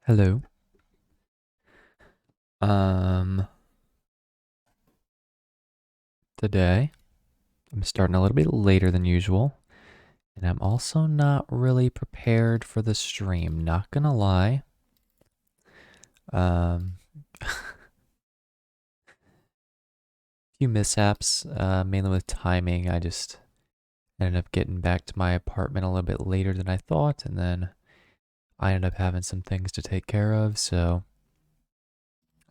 Hello. Um, Today I'm starting a little bit later than usual, and I'm also not really prepared for the stream, not gonna lie. Um, Few mishaps, mainly with timing. I just ended up getting back to my apartment a little bit later than I thought, and then I ended up having some things to take care of, so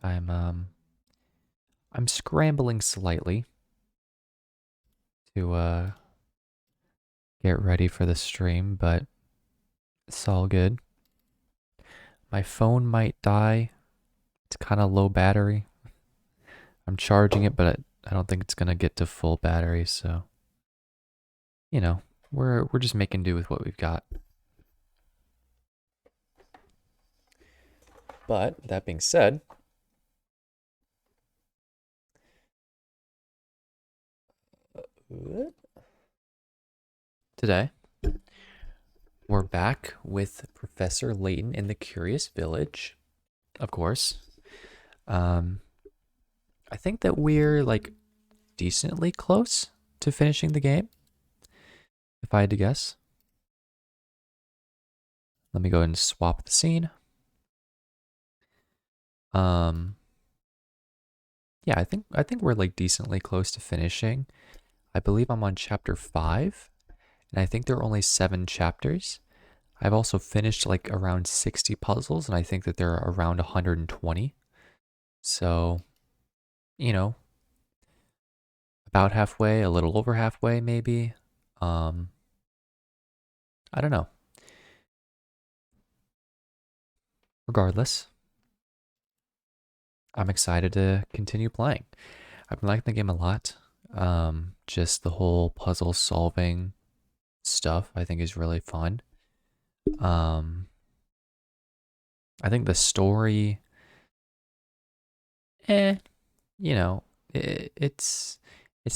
I'm um I'm scrambling slightly to get ready for the stream, but it's all good. My phone might die. It's kind of low battery. I'm charging it, but I don't think it's gonna get to full battery, so you know, we're just making do with what we've got. But that being said, today we're back with Professor Layton in the Curious Village, of course. Um, I think that we're like decently close to finishing the game, if I had to guess. Let me go ahead and swap the scene. Um, yeah, I think we're like decently close to finishing. I believe I'm on chapter 5, and I think there are only 7 chapters. I've also finished like around 60 puzzles, and I think that there are around 120. So, you know, about halfway, a little over halfway maybe. Um, I don't know. Regardless, I'm excited to continue playing. I've been liking the game a lot. Just the whole puzzle solving stuff I think is really fun. Um, I think the story, eh, you know, it's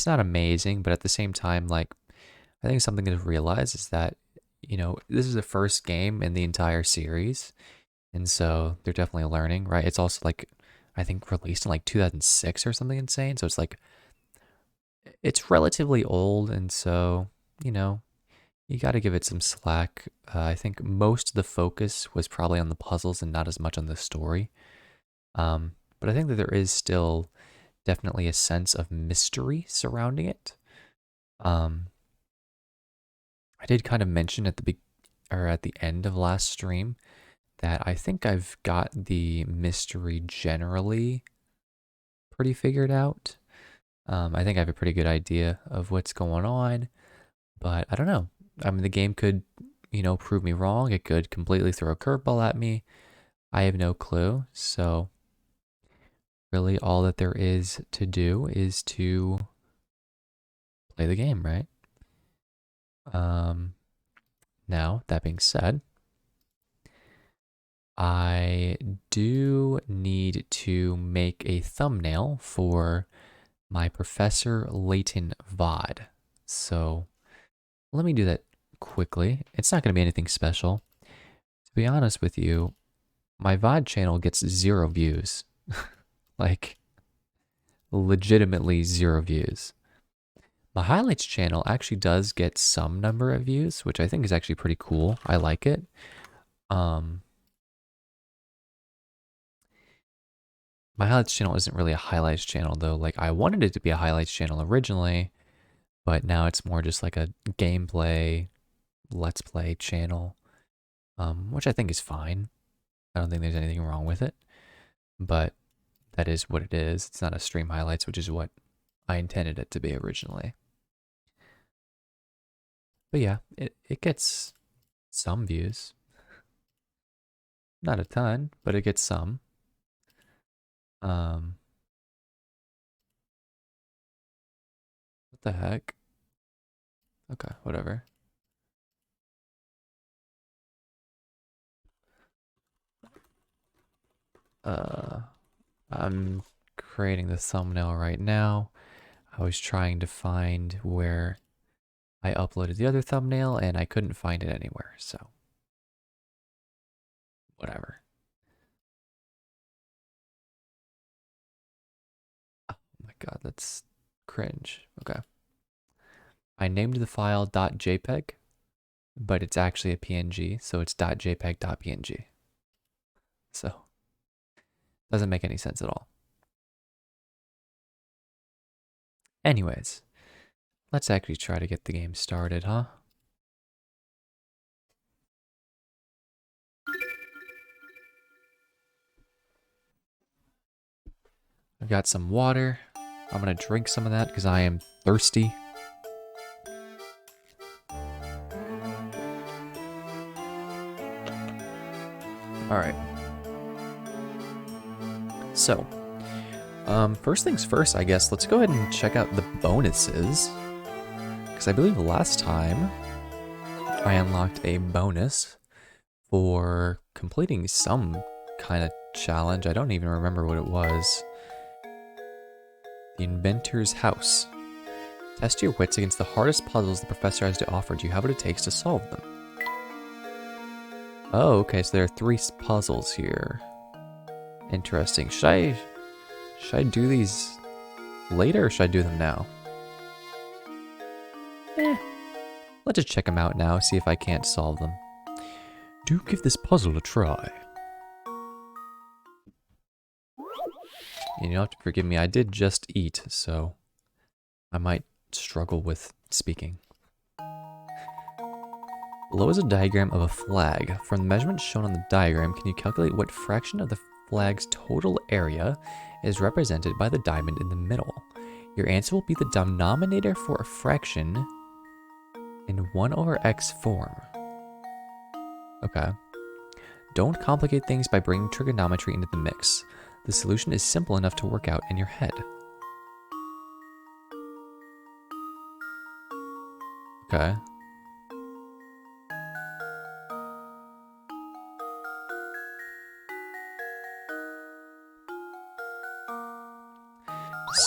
not amazing, but at the same time, like I think something to realize is that this is the first game in the entire series, and so they're definitely learning, right? It's also like I think released in like 2006 or something insane, so it's like it's relatively old, and so you know you got to give it some slack. I think most of the focus was probably on the puzzles and not as much on the story. But I think that there is still definitely a sense of mystery surrounding it. Um, I did kind of mention at at the end of last stream that I think I've got the mystery generally pretty figured out. I think I have a pretty good idea of what's going on, but I don't know. I mean, the game could, prove me wrong. It could completely throw a curveball at me. I have no clue. So, really, all that there is to do is to play the game, right? Um, Now, that being said, I do need to make a thumbnail for my Professor Layton VOD. So let me do that quickly. It's not going to be anything special. To be honest with you, my VOD channel gets 0 views. Like, legitimately 0 views. My highlights channel actually does get some number of views, which I think is actually pretty cool. I like it. Um, my highlights channel isn't really a highlights channel though. Like I wanted it to be a highlights channel originally, but now it's more just like a gameplay, let's play channel, which I think is fine. I don't think there's anything wrong with it, but that is what it is. It's not a stream highlights, which is what I intended it to be originally. But yeah, it gets some views. Not a ton, but it gets some. Um, what the heck? Okay, whatever. Uh, I'm creating the thumbnail right now. I was trying to find where I uploaded the other thumbnail and I couldn't find it anywhere, so whatever. God, that's cringe. Okay. I named the file .jpeg, but it's actually a PNG, so it's .jpeg.png. So, doesn't make any sense at all. Anyways, let's actually try to get the game started, huh? I've got some water. I'm gonna drink some of that because I am thirsty. Alright. So, first things first, I guess, let's go ahead and check out the bonuses. Because I believe last time I unlocked a bonus for completing some kind of challenge. I don't even remember what it was. The Inventor's House. Test your wits against the hardest puzzles the professor has to offer. Do you have what it takes to solve them? Oh, okay, so there are 3 puzzles here. Interesting. Should I do these later or should I do them now? Let's just check them out now, see if I can't solve them. Do give this puzzle a try. And you'll have to forgive me, I did just eat, so I might struggle with speaking. Below is a diagram of a flag. From the measurements shown on the diagram, can you calculate what fraction of the flag's total area is represented by the diamond in the middle? Your answer will be the denominator for a fraction in 1 over x form. Okay. Don't complicate things by bringing trigonometry into the mix. The solution is simple enough to work out in your head. Okay.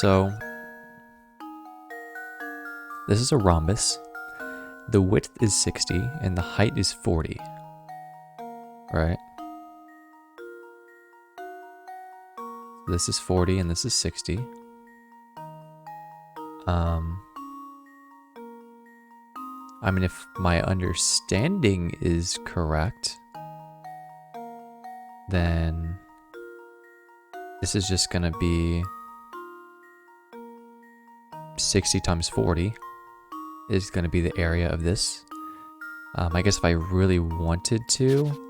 So, this is a rhombus. The width is 60 and the height is 40. Right? This is 40 and this is 60. I mean, if my understanding is correct, then this is just gonna be 60 times 40 is gonna be the area of this. I guess if I really wanted to,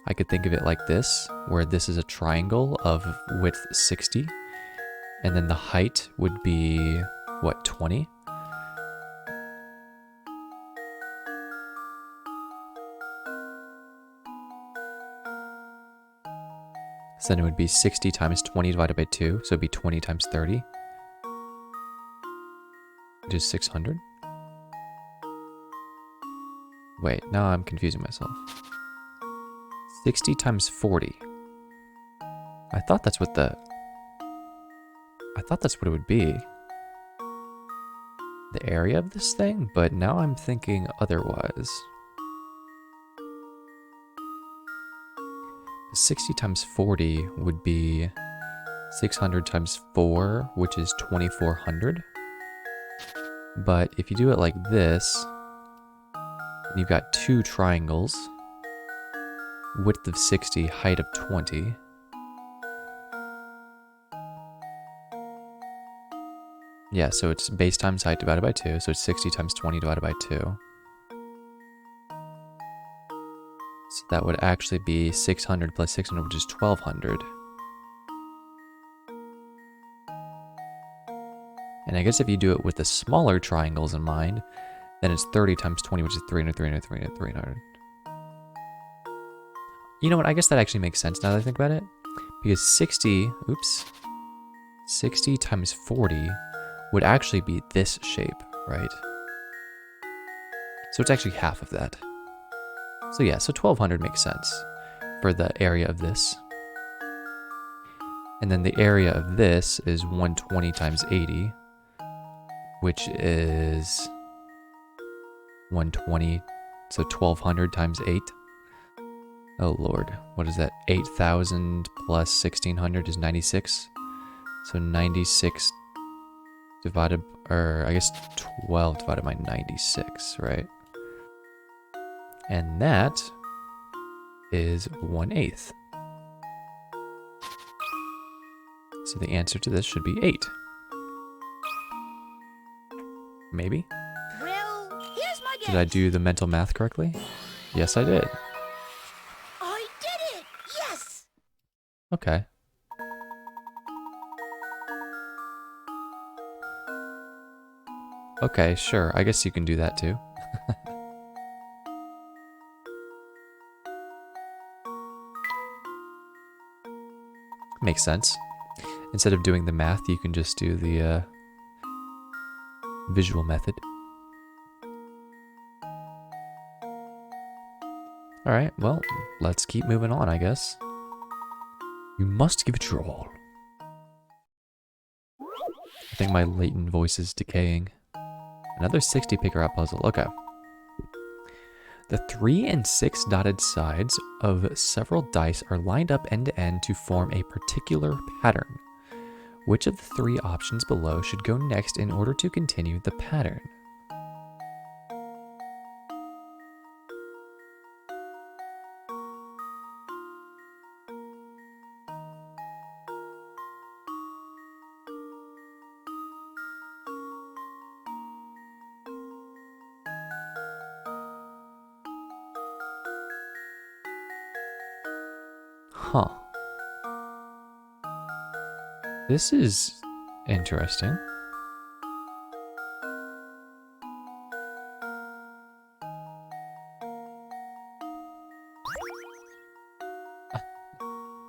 I could think of it like this, where this is a triangle of width 60, and then the height would be, what, 20? So then it would be 60 times 20 divided by 2, so it'd be 20 times 30, which is 600. Wait, now I'm confusing myself. 60 times 40. I thought that's what it would be. The area of this thing, but now I'm thinking otherwise. 60 times 40 would be 600 times 4, which is 2400. But if you do it like this, you've got 2 triangles, width of 60, height of 20. Yeah, so it's base times height divided by 2, so it's 60 times 20 divided by 2. So that would actually be 600 plus 600, which is 1200. And I guess if you do it with the smaller triangles in mind, then it's 30 times 20, which is 300, 300, 300, 300. You know what, I guess that actually makes sense now that I think about it. Because 60 times 40 would actually be this shape, right? So it's actually half of that. So yeah, so 1200 makes sense for the area of this. And then the area of this is 120 times 80, which is 120, so 1200 times 8. Oh lord, what is that? 8,000 plus 1600 is 96. So 96 divided, or I guess 12 divided by 96, right? And that is 1/8. So the answer to this should be 8. Maybe? Well, here's my guess. Did I do the mental math correctly? Yes, I did. I did it! Yes! Okay. Okay, sure. I guess you can do that too. Makes sense. Instead of doing the math, you can just do the visual method. Alright, well, let's keep moving on, I guess. You must give it your all. I think my Layton voice is decaying. Another 60 picker up puzzle. Okay. The 3 and 6 dotted sides of several dice are lined up end to end to form a particular pattern. Which of the 3 options below should go next in order to continue the pattern? Huh. This is interesting.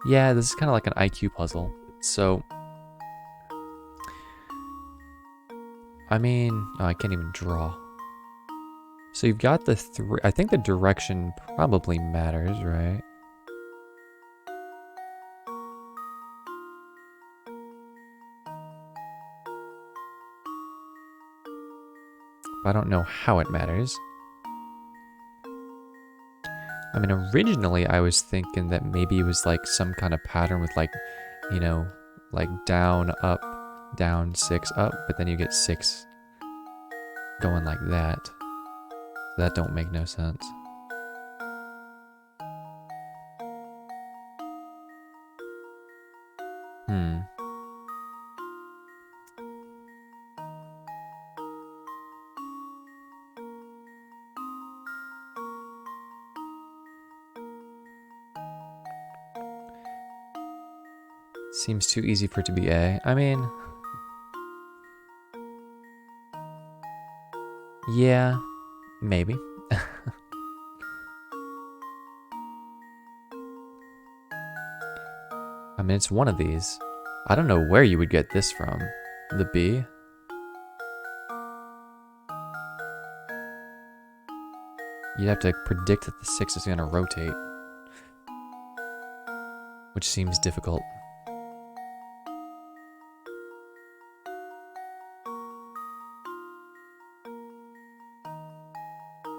Yeah, this is kind of like an IQ puzzle. So, I mean, oh, I can't even draw. So you've got the 3. I think the direction probably matters, right? I don't know how it matters. I mean, originally I was thinking that maybe it was like some kind of pattern with like, you know, like down, up, down, 6, up, but then you get 6 going like that. So that don't make no sense. Hmm. Seems too easy for it to be A. I mean, yeah, maybe. I mean, it's one of these. I don't know where you would get this from. The B? You'd have to predict that the 6 is going to rotate, which seems difficult.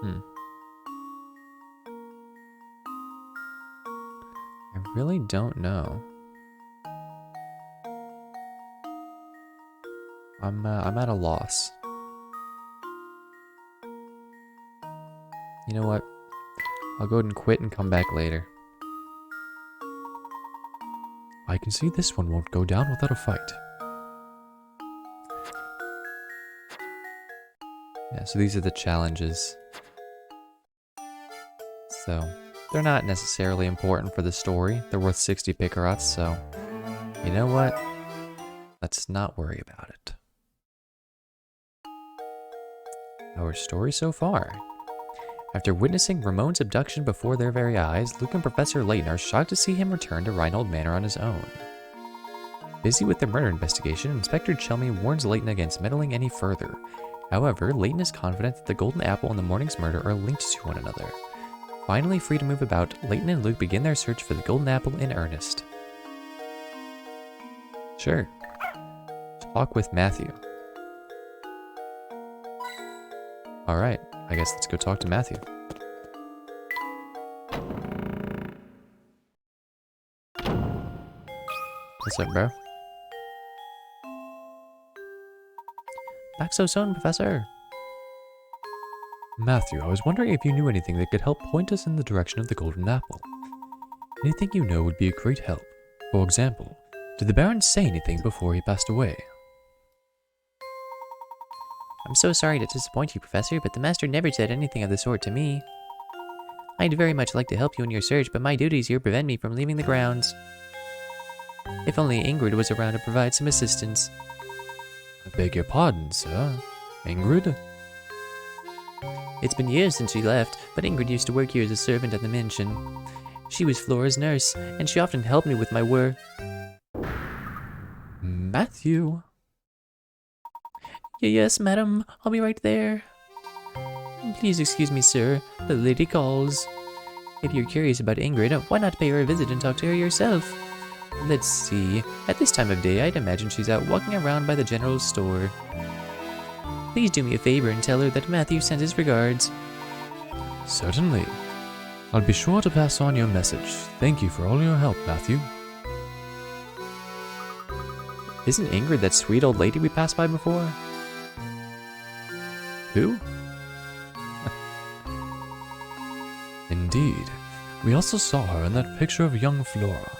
Hmm. I really don't know. I'm at a loss. You know what? I'll go ahead and quit and come back later. I can see this one won't go down without a fight. Yeah, so these are the challenges. So, they're not necessarily important for the story. They're worth 60 pickerots, so you know what? Let's not worry about it. Our story so far. After witnessing Ramon's abduction before their very eyes, Luke and Professor Layton are shocked to see him return to Reinhold Manor on his own. Busy with the murder investigation, Inspector Chelmy warns Layton against meddling any further. However, Layton is confident that the Golden Apple and the morning's murder are linked to one another. Finally free to move about, Layton and Luke begin their search for the Golden Apple in earnest. Sure. Talk with Matthew. Alright, I guess let's go talk to Matthew. What's up, bro? Back so soon, Professor. Matthew, I was wondering if you knew anything that could help point us in the direction of the Golden Apple. Anything you know would be a great help. For example, did the Baron say anything before he passed away? I'm so sorry to disappoint you, Professor, but the Master never said anything of the sort to me. I'd very much like to help you in your search, but my duties here prevent me from leaving the grounds. If only Ingrid was around to provide some assistance. I beg your pardon, sir. Ingrid? It's been years since she left, but Ingrid used to work here as a servant at the mansion. She was Flora's nurse, and she often helped me with my work. Matthew? Yes, madam. I'll be right there. Please excuse me, sir. The lady calls. If you're curious about Ingrid, why not pay her a visit and talk to her yourself? Let's see. At this time of day, I'd imagine she's out walking around by the general store. Please do me a favor and tell her that Matthew sends his regards. Certainly. I'll be sure to pass on your message. Thank you for all your help, Matthew. Isn't Ingrid that sweet old lady we passed by before? Who? Indeed. We also saw her in that picture of young Flora.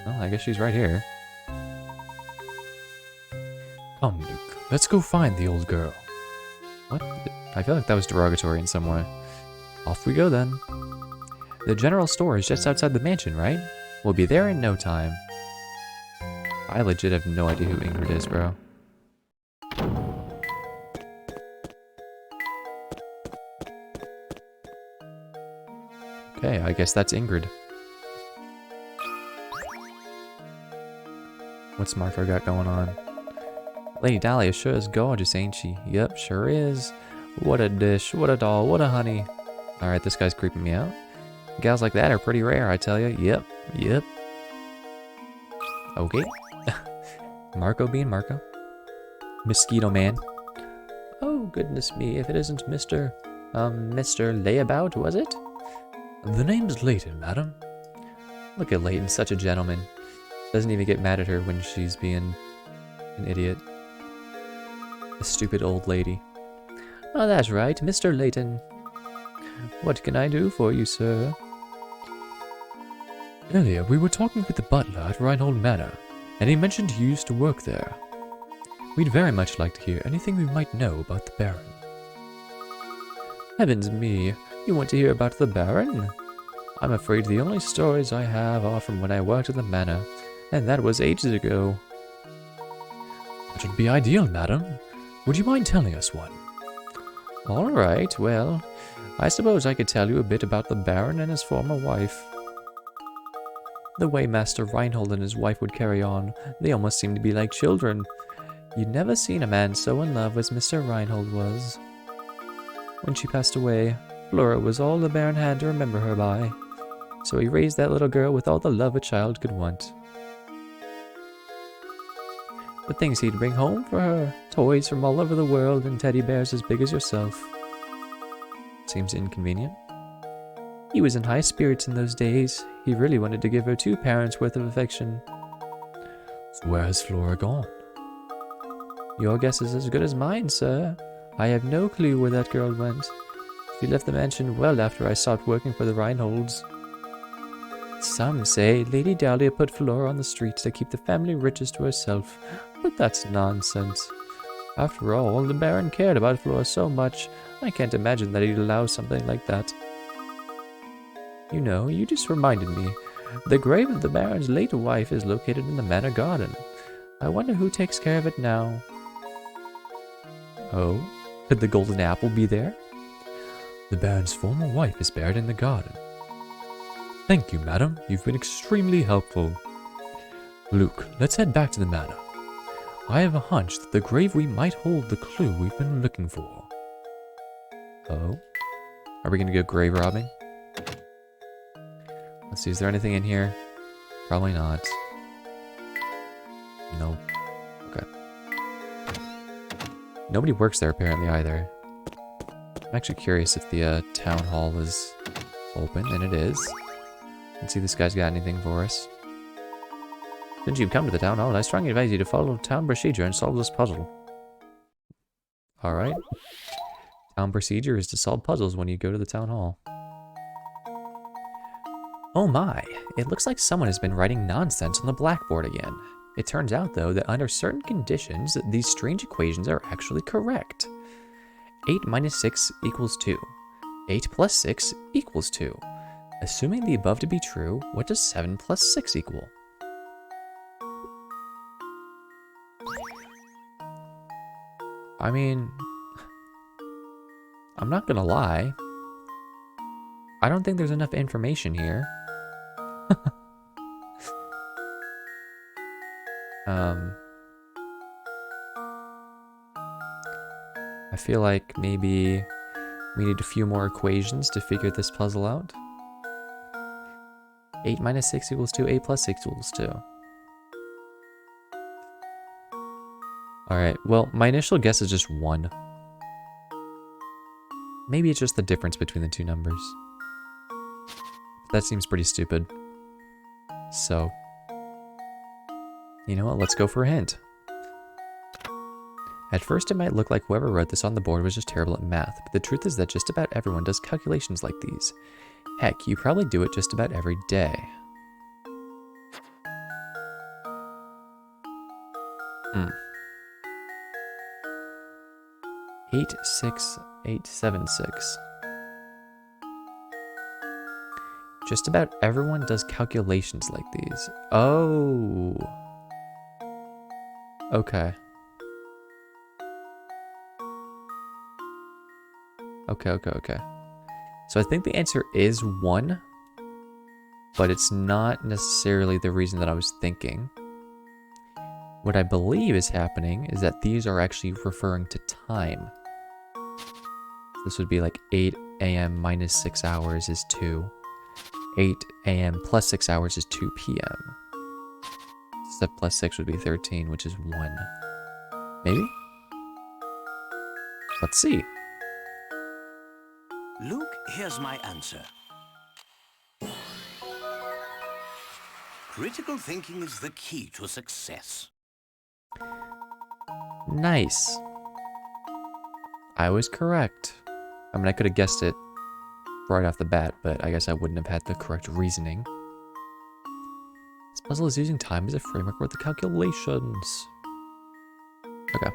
Well, I guess she's right here. Come, Luke. Let's go find the old girl. What? I feel like that was derogatory in some way. Off we go then. The general store is just outside the mansion, right? We'll be there in no time. I legit have no idea who Ingrid is, bro. Okay, I guess that's Ingrid. What's Martha got going on? Lady Dahlia sure is gorgeous, ain't she? Yep, sure is. What a dish, what a doll, what a honey. Alright, this guy's creeping me out. Gals like that are pretty rare, I tell you. Yep. Okay. Marco being Marco. Mosquito Man. Oh, goodness me, if it isn't Mr. Layabout, was it? The name's Layton, madam. Look at Layton, such a gentleman. Doesn't even get mad at her when she's being an idiot. A stupid old lady. Oh, that's right, Mr. Layton. What can I do for you, sir? Earlier, we were talking with the butler at Reinhold Manor, and he mentioned you used to work there. We'd very much like to hear anything we might know about the Baron. Heavens me, you want to hear about the Baron? I'm afraid the only stories I have are from when I worked at the manor, and that was ages ago. That would be ideal, madam. Would you mind telling us one? All right, well, I suppose I could tell you a bit about the Baron and his former wife. The way Master Reinhold and his wife would carry on, they almost seemed to be like children. You'd never seen a man so in love as Mr. Reinhold was. When she passed away, Flora was all the Baron had to remember her by, so he raised that little girl with all the love a child could want. The things he'd bring home for her, toys from all over the world and teddy bears as big as yourself. Seems inconvenient. He was in high spirits in those days. He really wanted to give her 2 parents' worth of affection. So where has Flora gone? Your guess is as good as mine, sir. I have no clue where that girl went. She left the mansion well after I stopped working for the Reinholds. Some say Lady Dahlia put Flora on the streets to keep the family riches to herself, but that's nonsense. After all, the Baron cared about Flora so much, I can't imagine that he'd allow something like that. You know, you just reminded me. The grave of the Baron's late wife is located in the manor garden. I wonder who takes care of it now. Oh? Could the golden apple be there? The Baron's former wife is buried in the garden. Thank you, madam. You've been extremely helpful. Luke, let's head back to the manor. I have a hunch that the grave we might hold the clue we've been looking for. Oh? Are we gonna go grave robbing? Let's see, is there anything in here? Probably not. Nope. Okay. Nobody works there apparently either. I'm actually curious if the town hall is open, and it is. Let's see if this guy's got anything for us. Since you've come to the town hall, I strongly advise you to follow town procedure and solve this puzzle. Alright. Town procedure is to solve puzzles when you go to the town hall. Oh my, it looks like someone has been writing nonsense on the blackboard again. It turns out, though, that under certain conditions, these strange equations are actually correct. 8 minus 6 equals 2. 8 plus 6 equals 2. Assuming the above to be true, what does 7 plus 6 equal? I mean, I'm not gonna lie. I don't think there's enough information here. I feel like maybe we need a few more equations to figure this puzzle out. 8 minus 6 equals 2, 8 plus 6 equals 2. Alright, well, my initial guess is just 1. Maybe it's just the difference between the two numbers. That seems pretty stupid. So, you know what, let's go for a hint. At first it might look like whoever wrote this on the board was just terrible at math, but the truth is that just about everyone does calculations like these. Heck, you probably do it just about every day. 86876. Just about everyone does calculations like these. Oh. Okay. Okay. So I think the answer is 1, but it's not necessarily the reason that I was thinking. What I believe is happening is that these are actually referring to time. This would be like 8 a.m. minus 6 hours is 2. 8 a.m. plus 6 hours is 2 p.m. 7 plus 6 would be 13, which is 1. Maybe? Let's see. Luke, here's my answer. Critical thinking is the key to success. Nice. I was correct. I mean, I could have guessed it right off the bat, but I guess I wouldn't have had the correct reasoning. This puzzle is using time as a framework for the calculations. Okay.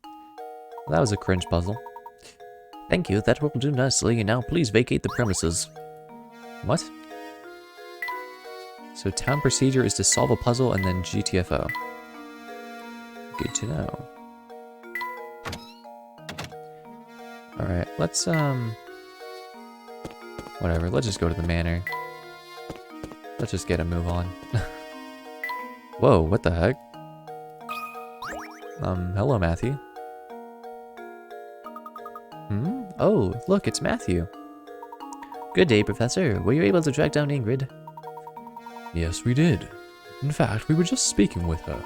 Well, that was a cringe puzzle. Thank you, that will do nicely. Now please vacate the premises. What? So town procedure is to solve a puzzle and then GTFO. Good to know. Alright, let's, whatever, let's just go to the manor. Let's just get a move on. Whoa, what the heck? Hello, Matthew. Oh, look, it's Matthew. Good day, Professor. Were you able to track down Ingrid? Yes, we did. In fact, we were just speaking with her.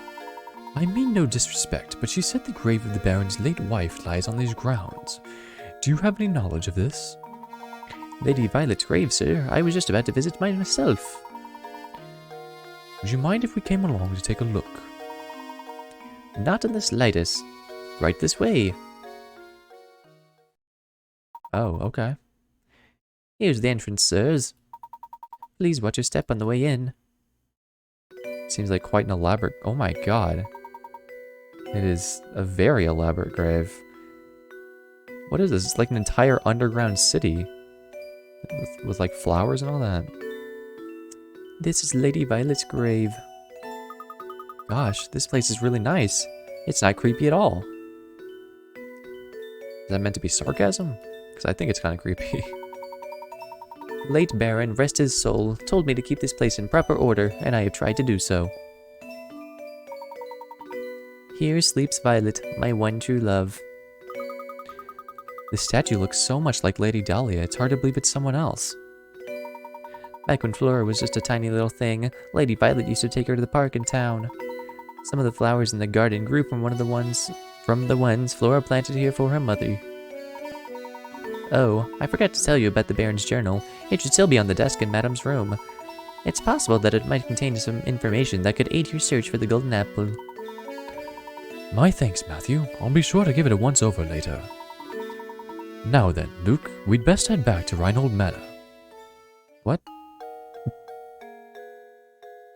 I mean no disrespect, but she said the grave of the Baron's late wife lies on these grounds. Do you have any knowledge of this? Lady Violet's grave, sir. I was just about to visit mine myself. Would you mind if we came along to take a look? Not in the slightest. Right this way. Oh, okay. Here's the entrance, sirs. Please watch your step on the way in. Seems like quite an elaborate... Oh my god. It is a very elaborate grave. What is this? It's like an entire underground city. With like flowers and all that. This is Lady Violet's grave. Gosh, this place is really nice. It's not creepy at all. Is that meant to be sarcasm? Because I think it's kind of creepy. Late Baron, rest his soul, told me to keep this place in proper order, and I have tried to do so. Here sleeps Violet, my one true love. The statue looks so much like Lady Dahlia, it's hard to believe it's someone else. Back when Flora was just a tiny little thing, Lady Violet used to take her to the park in town. Some of the flowers in the garden grew from the ones Flora planted here for her mother. Oh, I forgot to tell you about the Baron's journal. It should still be on the desk in Madame's room. It's possible that it might contain some information that could aid your search for the golden apple. My thanks, Matthew. I'll be sure to give it a once-over later. Now then, Luke, we'd best head back to Reinhold Manor. What?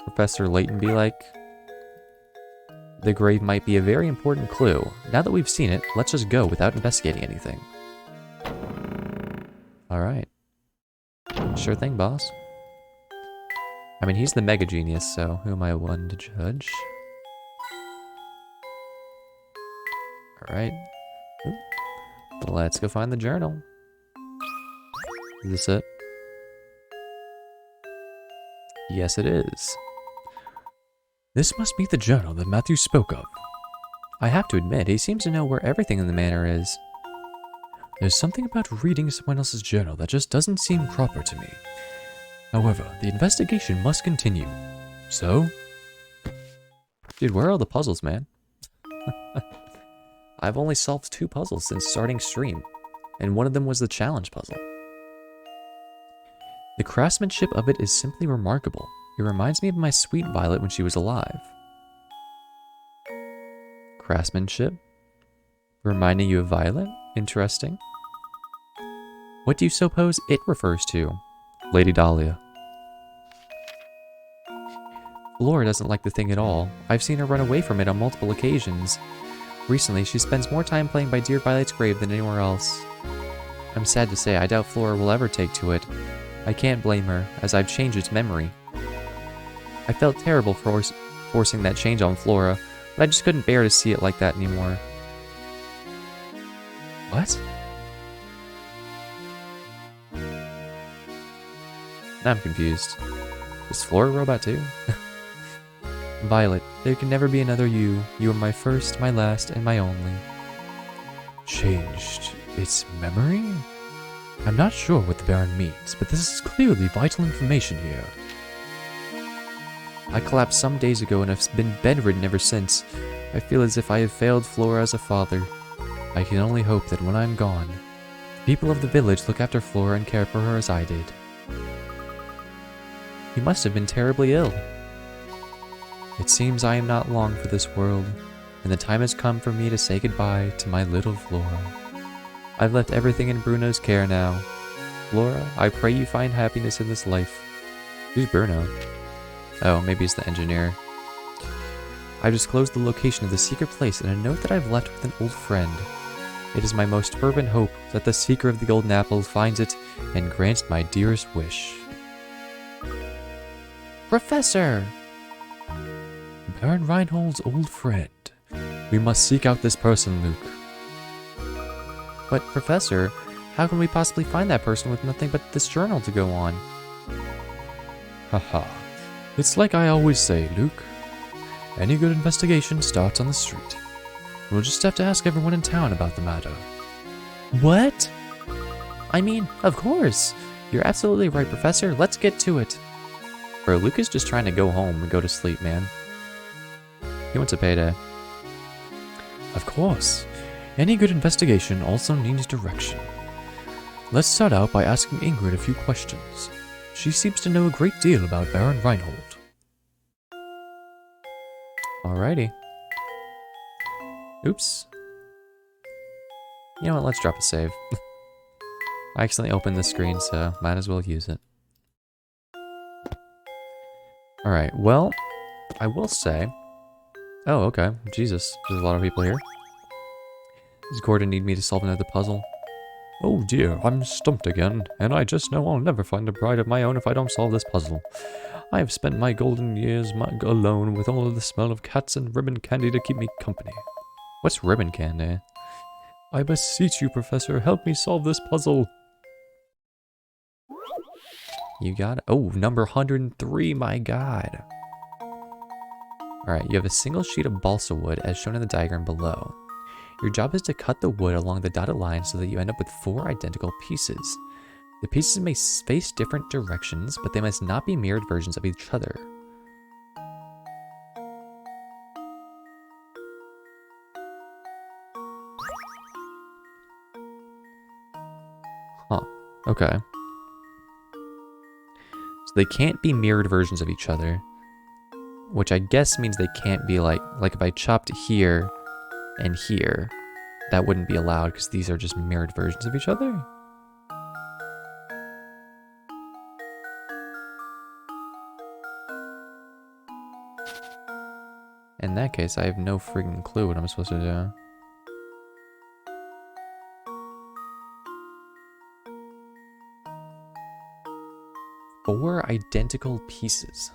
Professor Layton be like? The grave might be a very important clue. Now that we've seen it, let's just go without investigating anything. Alright. Sure thing, boss. I mean, he's the mega genius, so who am I one to judge? Alright. Let's go find the journal. Is this it? Yes, it is. This must be the journal that Matthew spoke of. I have to admit, he seems to know where everything in the manor is. There's something about reading someone else's journal that just doesn't seem proper to me. However, the investigation must continue. So? Dude, where are all the puzzles, man? I've only solved 2 puzzles since starting stream, and one of them was the challenge puzzle. The craftsmanship of it is simply remarkable. It reminds me of my sweet Violet when she was alive. Craftsmanship? Reminding you of Violet? Interesting. What do you suppose it refers to? Lady Dahlia. Flora doesn't like the thing at all. I've seen her run away from it on multiple occasions. Recently, she spends more time playing by Dear Violet's grave than anywhere else. I'm sad to say I doubt Flora will ever take to it. I can't blame her, as I've changed its memory. I felt terrible for forcing that change on Flora, but I just couldn't bear to see it like that anymore. What? Now I'm confused. Is Flora a robot too? Violet, there can never be another you. You are my first, my last, and my only. Changed its memory? I'm not sure what the Baron means, but this is clearly vital information here. I collapsed some days ago and have been bedridden ever since. I feel as if I have failed Flora as a father. I can only hope that when I'm gone, the people of the village look after Flora and care for her as I did. You must have been terribly ill. It seems I am not long for this world, and the time has come for me to say goodbye to my little Flora. I've left everything in Bruno's care now. Flora, I pray you find happiness in this life. Who's Bruno? Oh, maybe he's the engineer. I've disclosed the location of the secret place in a note that I've left with an old friend. It is my most fervent hope that the seeker of the golden apple finds it and grants my dearest wish. Professor! Baron Reinhold's old friend. We must seek out this person, Luke. But, Professor, how can we possibly find that person with nothing but this journal to go on? Haha. It's like I always say, Luke. Any good investigation starts on the street. We'll just have to ask everyone in town about the matter. What? I mean, of course. You're absolutely right, Professor. Let's get to it. Bro, Luke is just trying to go home and go to sleep, man. He wants a payday. Of course. Any good investigation also needs direction. Let's start out by asking Ingrid a few questions. She seems to know a great deal about Baron Reinhold. Alrighty. Oops. You know what, let's drop a save. I accidentally opened the screen, so might as well use it. Alright, well, I will say... Oh, okay. Jesus, there's a lot of people here. Does Gordon need me to solve another puzzle? Oh dear, I'm stumped again, and I just know I'll never find a bride of my own if I don't solve this puzzle. I have spent my golden years alone with all of the smell of cats and ribbon candy to keep me company. What's ribbon candy? I beseech you, Professor, help me solve this puzzle. You got it. Oh, number 103, my god. Alright, you have a single sheet of balsa wood as shown in the diagram below. Your job is to cut the wood along the dotted line so that you end up with 4 identical pieces. The pieces may face different directions, but they must not be mirrored versions of each other. Huh, okay. So they can't be mirrored versions of each other, which I guess means they can't be like if I chopped here, and here, that wouldn't be allowed because these are just mirrored versions of each other. In that case, I have no freaking clue what I'm supposed to do. 4 identical pieces.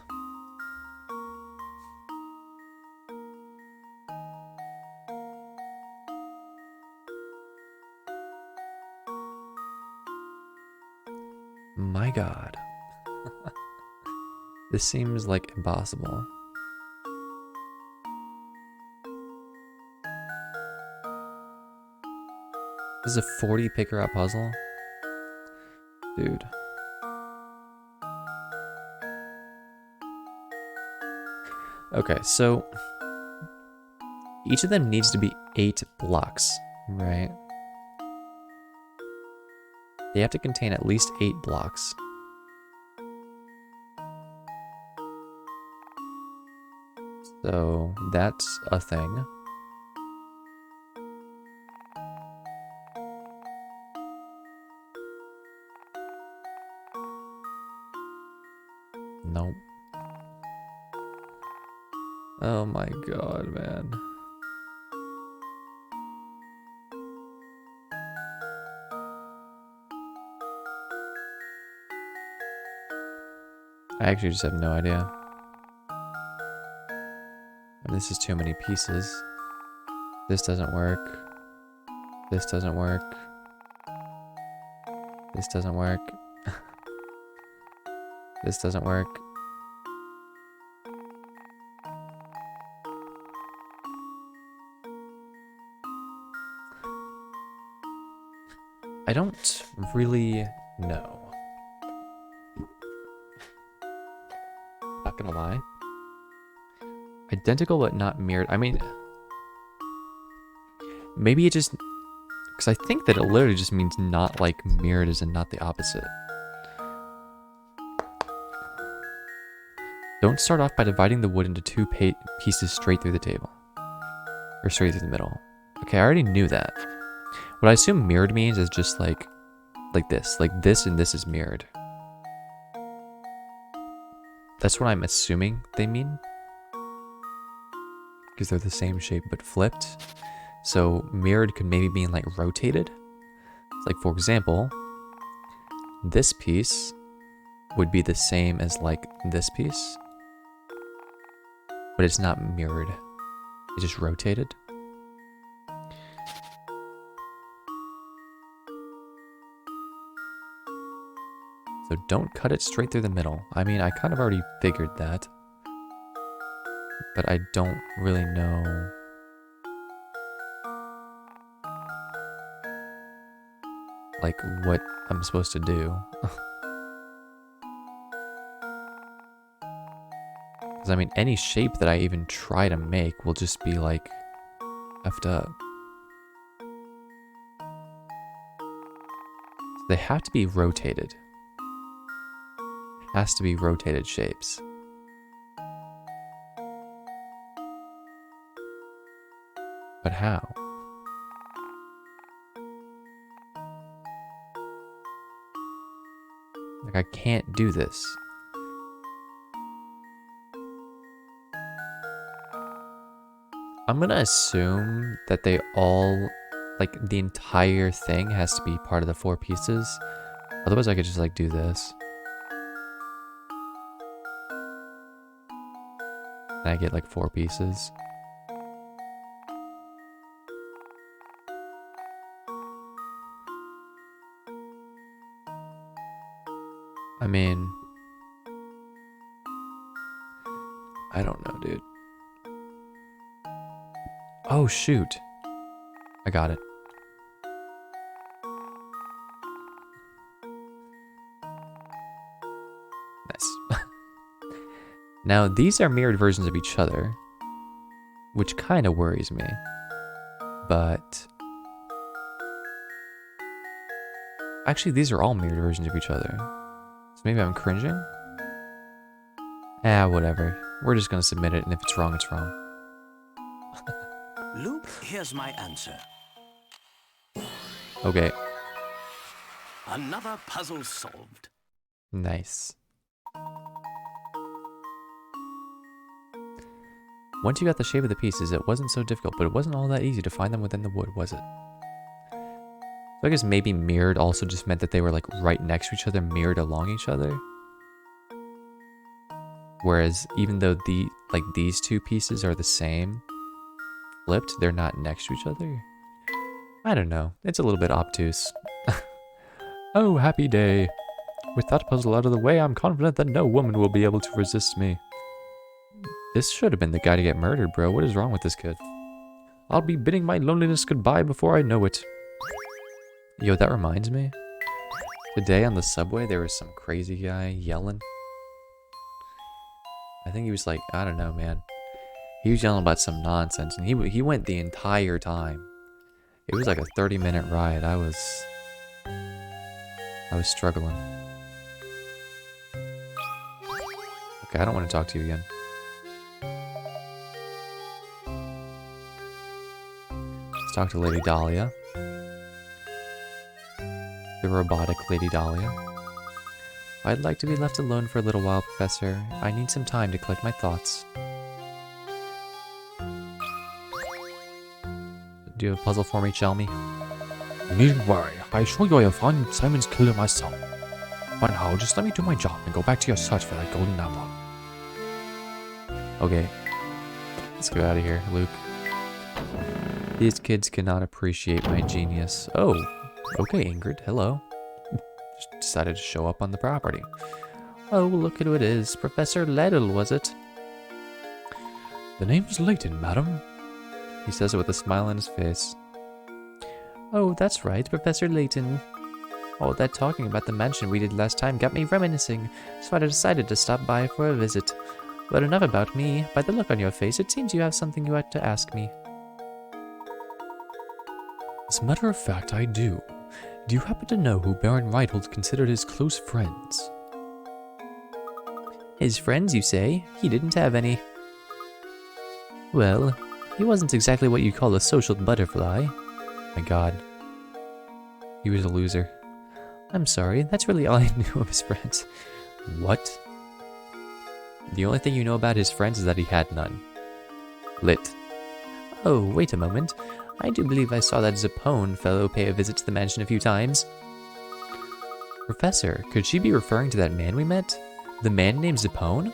My God. This seems like impossible. This is a 40 picker up puzzle? Dude. Okay, so each of them needs to be 8 blocks, right? They have to contain at least 8 blocks. So that's a thing. Nope. Oh my God, man. I actually just have no idea. And this is too many pieces. This doesn't work. This doesn't work. This doesn't work. This doesn't work. I don't really know. Not gonna lie. Identical but not mirrored. I mean, maybe it just... Because I think that it literally just means not like mirrored as in not the opposite. Don't start off by dividing the wood into 2 pieces straight through the table. Or straight through the middle. Okay, I already knew that. What I assume mirrored means is just like this. Like this and this is mirrored. That's what I'm assuming they mean. Because they're the same shape but flipped. So mirrored could maybe mean like rotated. Like for example, this piece would be the same as like this piece. But it's not mirrored. It just rotated. So don't cut it straight through the middle. I mean, I kind of already figured that. But I don't really know. Like what I'm supposed to do. Because I mean, any shape that I even try to make will just be like effed up. So they have to be rotated. Has to be rotated shapes. But how? Like, I can't do this. I'm gonna assume that they all, like, the entire thing has to be part of the 4 pieces. Otherwise, I could just, like, do this. And I get, like, 4 pieces. I mean, I don't know, dude. Oh, shoot. I got it. Nice. Now, these are mirrored versions of each other, which kind of worries me. But actually, these are all mirrored versions of each other. So maybe I'm cringing? Ah, whatever. We're just gonna submit it, and if it's wrong, it's wrong. Luke, here's my answer. Okay, Another puzzle solved. nice. Once you got the shape of the pieces, it wasn't so difficult, but it wasn't all that easy to find them within the wood, was it? So I guess maybe mirrored also just meant that they were like right next to each other, mirrored along each other. Whereas even though these two pieces are the same, flipped, they're not next to each other. I don't know. It's a little bit obtuse. Oh, happy day. With that puzzle out of the way, I'm confident that no woman will be able to resist me. This should have been the guy to get murdered, bro. What is wrong with this kid? I'll be bidding my loneliness goodbye before I know it. Yo, that reminds me. Today on the subway, there was some crazy guy yelling. I think he was like, I don't know, man. He was yelling about some nonsense, and he went the entire time. It was like a 30-minute ride. I was struggling. Okay, I don't want to talk to you again. Let's talk to Lady Dahlia. The robotic Lady Dahlia. I'd like to be left alone for a little while, Professor. I need some time to collect my thoughts. Do you have a puzzle for me, Chelmy? You needn't worry. I assure you I will find Simon's killer myself. But now, just let me do my job and go back to your search for that golden apple. Okay. Let's go out of here, Luke. These kids cannot appreciate my genius. Oh, okay, Ingrid. Hello. Just decided to show up on the property. Oh, look at who it is. Professor Layton, was it? The name's Layton, madam. He says it with a smile on his face. Oh, that's right, Professor Layton. All that talking about the mansion we did last time got me reminiscing, so I decided to stop by for a visit. But enough about me. By the look on your face, it seems you have something you had to ask me. As a matter of fact, I do. Do you happen to know who Baron Reinhold considered his close friends? His friends, you say? He didn't have any. Well, he wasn't exactly what you'd call a social butterfly. My god. He was a loser. I'm sorry, that's really all I knew of his friends. What? The only thing you know about his friends is that he had none. Lit. Oh, wait a moment. I do believe I saw that Zappone fellow pay a visit to the mansion a few times. Professor, could she be referring to that man we met? The man named Zappone?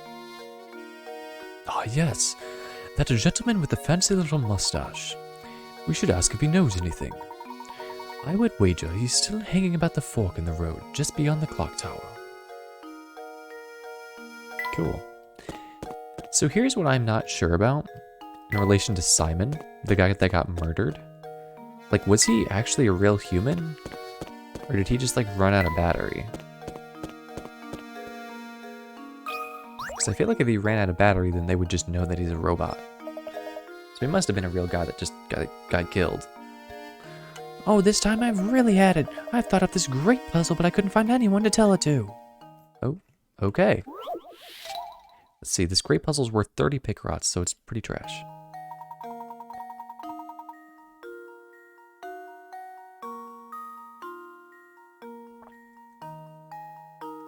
Ah, yes. That gentleman with the fancy little mustache. We should ask if he knows anything. I would wager he's still hanging about the fork in the road, just beyond the clock tower. Cool. So here's what I'm not sure about in relation to Simon, the guy that got murdered. Like, was he actually a real human? Or did he just, like, run out of battery? Because I feel like if he ran out of battery, then they would just know that he's a robot. So he must have been a real guy that just got killed. Oh, this time I've really had it. I've thought up this great puzzle, but I couldn't find anyone to tell it to. Oh, okay. Let's see, this great puzzle's worth 30 picrots, so it's pretty trash.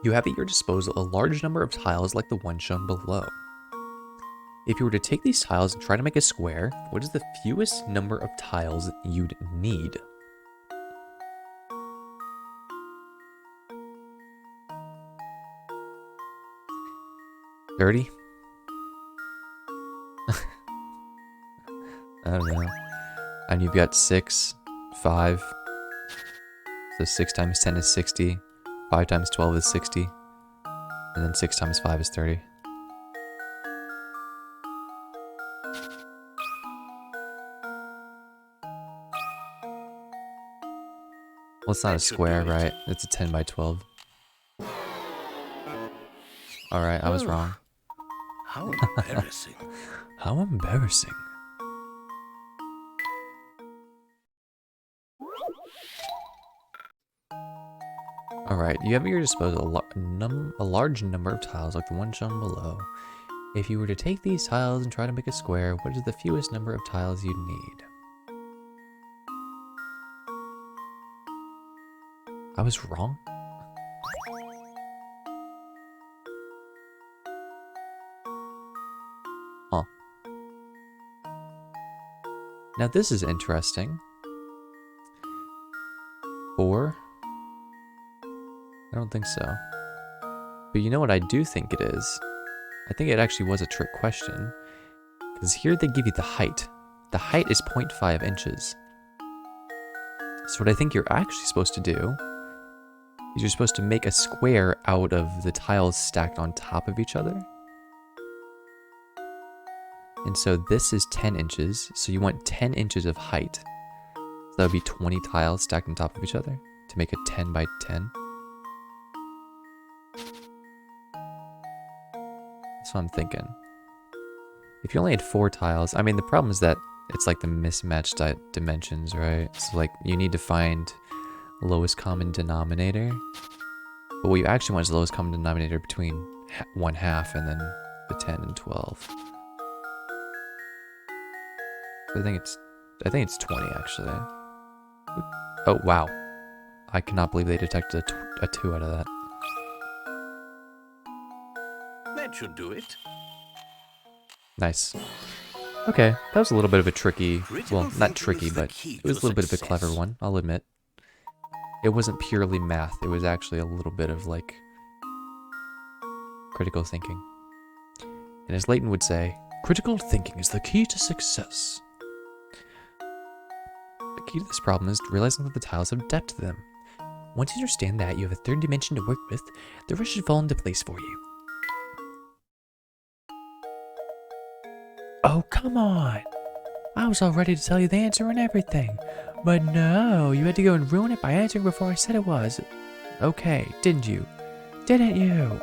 You have at your disposal a large number of tiles like the one shown below. If you were to take these tiles and try to make a square, what is the fewest number of tiles you'd need? $30? I don't know. And you've got 6, 5. So 6 times 10 is 60. 5 times 12 is 60. And then 6 times 5 is 30. Well, it's not a square, right? It's a 10 by 12. Alright, I was wrong. How embarrassing. How embarrassing. Alright, you have at your disposal a large number of tiles like the one shown below. If you were to take these tiles and try to make a square, what is the fewest number of tiles you'd need? I was wrong? Huh. Now this is interesting. 4? I don't think so. But you know what I do think it is? I think it actually was a trick question. Because here they give you the height. The height is 0.5 inches. So what I think you're actually supposed to do is you're supposed to make a square out of the tiles stacked on top of each other. And so this is 10 inches, so you want 10 inches of height. So that would be 20 tiles stacked on top of each other to make a 10 by 10. That's what I'm thinking. If you only had 4 tiles, I mean the problem is that it's like the mismatched dimensions, right? So like you need to find lowest common denominator. But what you actually want is the lowest common denominator between 1/2 and then the 10 and 12. I think it's 20 actually. Oh wow. I cannot believe they detected a 2 out of that. That should do it. Nice. Okay, that was a little bit of a tricky, Critical well, not thinking tricky, is the but key it was a to little bit of a clever success. one, I'll admit. It wasn't purely math, it was actually a little bit of, like, critical thinking. And as Layton would say, Critical thinking is the key to success. the key to this problem is realizing that the tiles have depth to them. Once you understand that you have a third dimension to work with, the rest should fall into place for you. Oh, come on! I was all ready to tell you the answer and everything. But no, you had to go and ruin it by answering before I said it was. Okay, didn't you? Didn't you?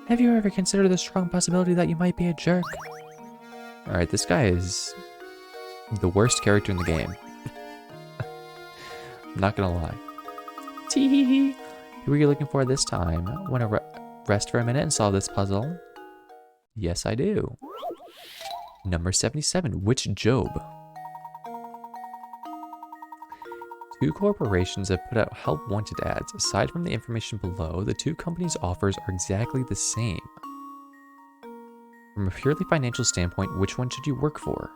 Have you ever considered the strong possibility that you might be a jerk? Alright, this guy is the worst character in the game. I'm not gonna lie. Tee-hee-hee. Who were you looking for this time? Wanna rest for a minute and solve this puzzle? Yes, I do. Number 77, which Job? 2 corporations have put out help wanted ads. Aside from the information below, the 2 companies' offers are exactly the same. From a purely financial standpoint, which one should you work for?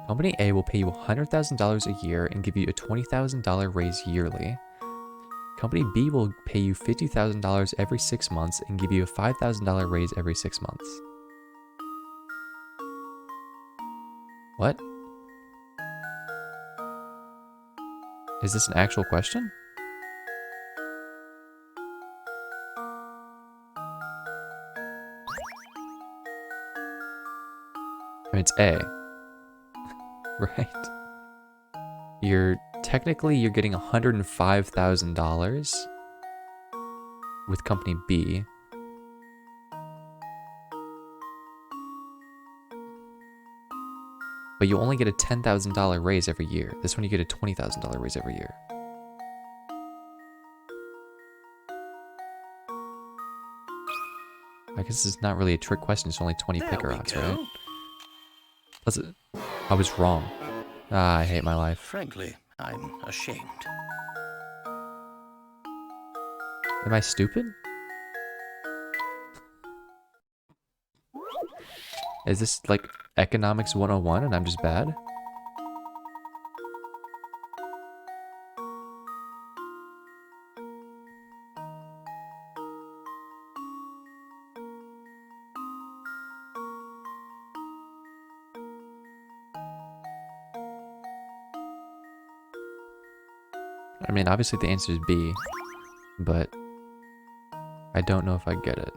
Company A will pay you $100,000 a year and give you a $20,000 raise yearly. Company B will pay you $50,000 every 6 months and give you a $5,000 raise every 6 months. What? Is this an actual question? I mean, it's A. Right? You're getting $105,000 with company B. But you only get a $10,000 raise every year. This one you get a $20,000 raise every year. I guess it's not really a trick question, it's only 20 There picker we odds, go. right? Plus, I was wrong. Ah, I hate my life. Frankly, I'm ashamed. Am I stupid? Is this like economics 101 and I'm just bad? I mean, obviously the answer is B, but I don't know if I get it.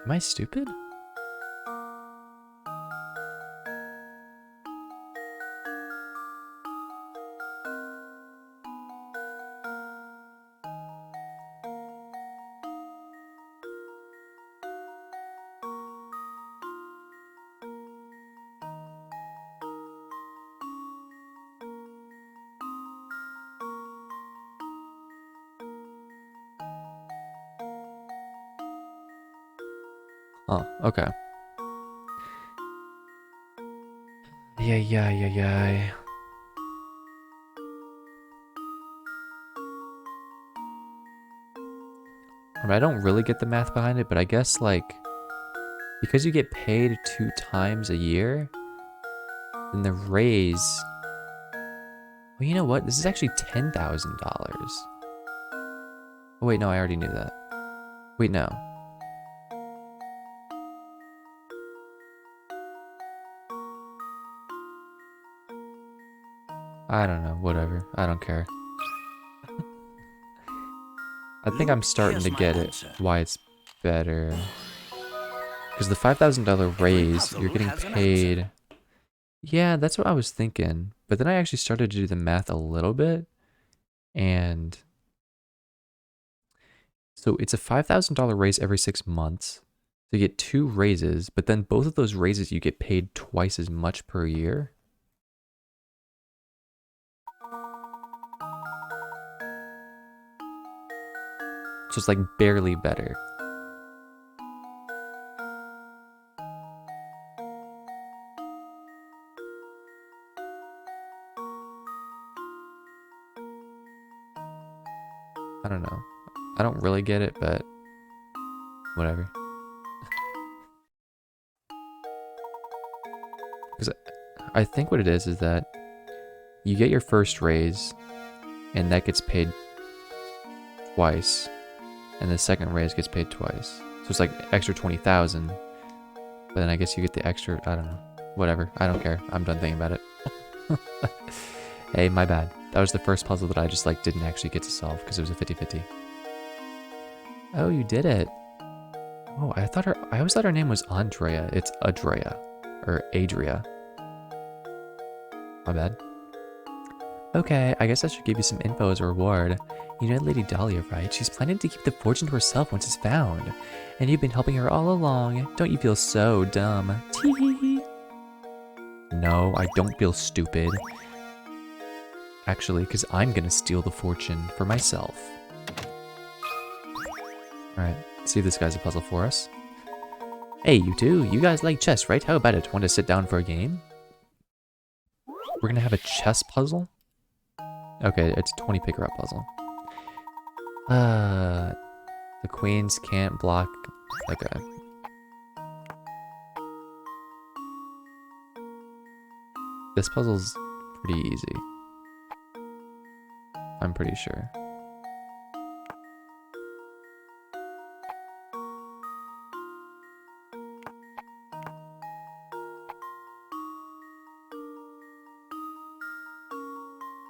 Am I stupid? Oh, okay. Yeah. I mean, I don't really get the math behind it, but I guess, like, because you get paid 2 times a year, then the raise... Well, you know what? This is actually $10,000. Oh, wait, no, I already knew that. Wait, no. I don't know, whatever. I don't care. I think I'm starting to get it, why it's better. Because the $5,000 raise, you're getting paid... Yeah, that's what I was thinking. But then I actually started to do the math a little bit. And... So it's a $5,000 raise every 6 months. So you get 2 raises, but then both of those raises you get paid twice as much per year. So it's like barely better. I don't know. I don't really get it, but whatever. Because I think what it is that you get your first raise, and that gets paid twice, and the second raise gets paid twice. So it's like extra 20,000. But then I guess you get the extra, I don't know. Whatever. I don't care. I'm done thinking about it. Hey, my bad. That was the first puzzle that I just like didn't actually get to solve because it was a 50-50. Oh, you did it. Oh, I always thought her name was Andrea. It's Adrea. Or Adria. My bad. Okay, I guess I should give you some info as a reward. You know Lady Dahlia, right? She's planning to keep the fortune to herself once it's found. And you've been helping her all along. Don't you feel so dumb? Tee. No, I don't feel stupid. Actually, because I'm gonna steal the fortune for myself. Alright, see if this guy's a puzzle for us. Hey, you two, you guys like chess, right? How about it? Want to sit down for a game? We're gonna have a chess puzzle? Okay, it's a 20 picker up puzzle. The queens can't block... Okay. This puzzle's pretty easy. I'm pretty sure.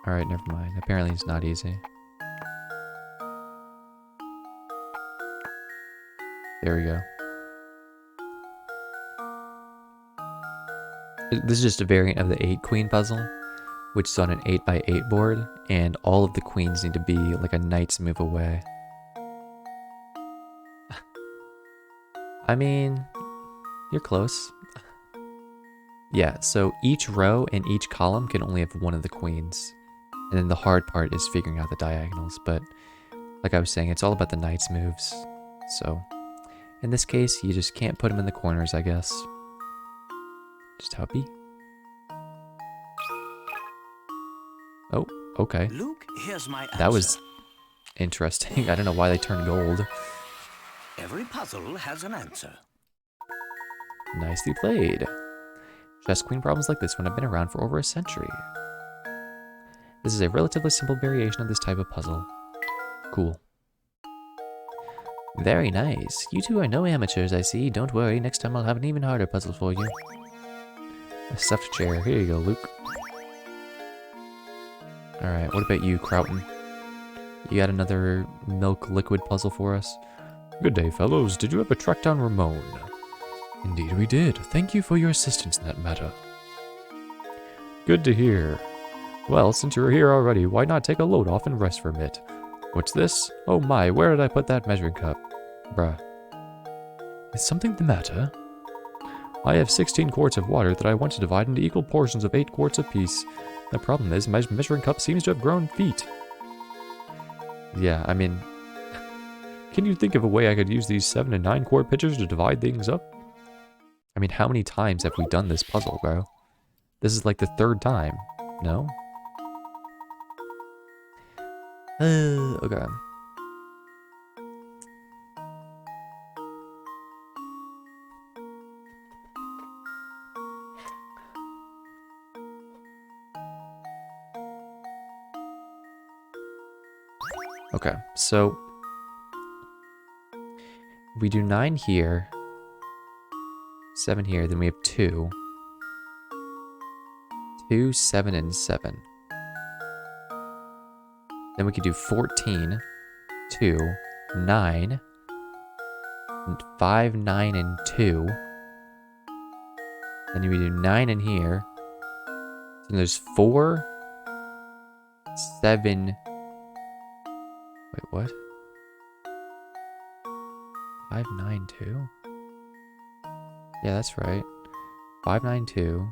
Alright, never mind. Apparently it's not easy. There we go. This is just a variant of the 8 queen puzzle, which is on an 8x8 board, and all of the queens need to be like a knight's move away. I mean, you're close. Yeah, so each row and each column can only have one of the queens. And then the hard part is figuring out the diagonals, but like I was saying, it's all about the knight's moves. So, in this case, you just can't put them in the corners, I guess. Just how it be. Oh, okay. Luke, here's my answer. That was interesting. I don't know why they turned gold. Every puzzle has an answer. Nicely played. Chess queen problems like this one have been around for over a century. This is a relatively simple variation of this type of puzzle. Cool. Very nice. You two are no amateurs, I see. Don't worry, next time I'll have an even harder puzzle for you. A stuffed chair. Here you go, Luke. Alright, what about you, Croughton? You got another milk liquid puzzle for us? Good day, fellows. Did you ever track down Ramon? Indeed we did. Thank you for your assistance in that matter. Good to hear. Well, since you're here already, why not take a load off and rest for a bit? What's this? Oh my, where did I put that measuring cup? Bruh. Is something the matter? I have 16 quarts of water that I want to divide into equal portions of 8 quarts apiece. The problem is, my measuring cup seems to have grown feet. Yeah, I mean... Can you think of a way I could use these 7 and 9 quart pitchers to divide things up? I mean, how many times have we done this puzzle, bro? This is like the 3rd time. No? Okay. Okay, so we do 9 here, 7 here, then we have 2. 2, 7, and 7. Then we could do 14, 2, 9, and 5, 9, and 2. Then we do 9 in here. Then there's 4, 7. Wait, what? 5, 9, 2? Yeah, that's right. 5, 9, 2.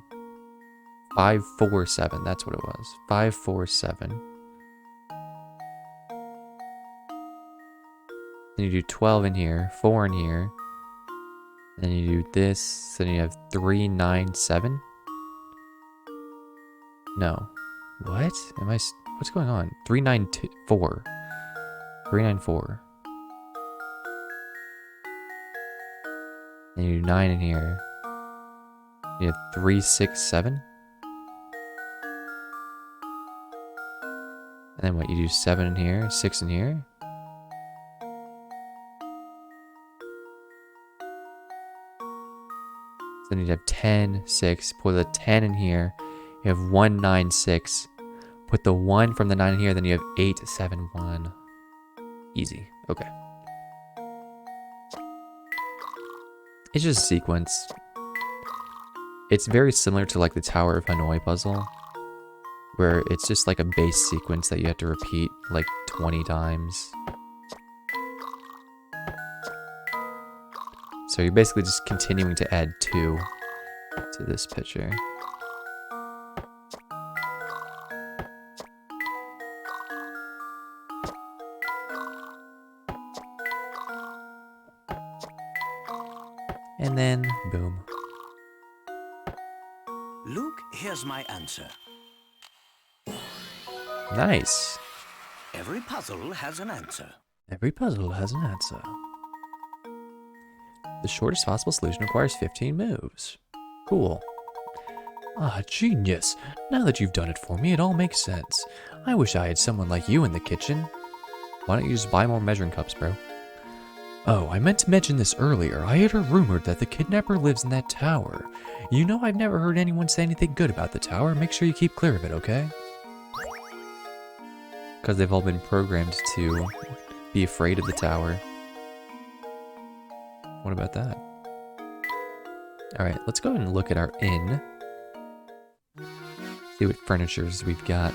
5, 4, 7. That's what it was. 5, 4, 7. Then you do 12 in here, 4 in here. Then you do this. Then you have 3, 9, 7. No. What? What's going on? 3, 9, 2, 4. 3, 9, 4. Then you do 9 in here. You have 3, 6, 7. And then what? You do 7 in here, 6 in here. Then you'd have 10, 6. Put the 10 in here. You have 1, 9, 6. Put the 1 from the 9 in here. Then you have 8, 7, 1. Easy. Okay. It's just a sequence. It's very similar to like the Tower of Hanoi puzzle, where it's just like a base sequence that you have to repeat like 20 times. So you're basically just continuing to add 2 to this picture. And then, boom. Luke, here's my answer. Nice. Every puzzle has an answer. Every puzzle has an answer. The shortest possible solution requires 15 moves. Cool. Ah, genius. Now that you've done it for me, it all makes sense. I wish I had someone like you in the kitchen. Why don't you just buy more measuring cups, bro? Oh, I meant to mention this earlier. I had heard rumored that the kidnapper lives in that tower. You know, I've never heard anyone say anything good about the tower. Make sure you keep clear of it, okay? Because they've all been programmed to be afraid of the tower. What about that? Alright, let's go ahead and look at our inn. See what furnitures we've got.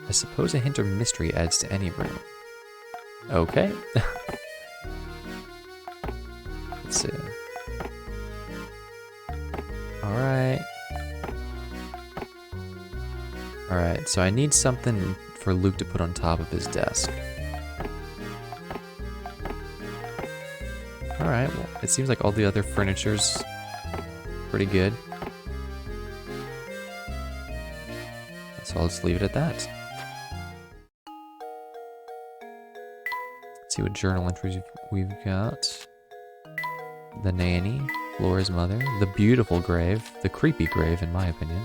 I suppose a hint of mystery adds to any room. Okay. Let's see. Alright. Alright, so I need something for Luke to put on top of his desk. Alright, well, it seems like all the other furniture's pretty good. So I'll just leave it at that. Let's see what journal entries we've got. The nanny, Laura's mother, the beautiful grave, the creepy grave in my opinion.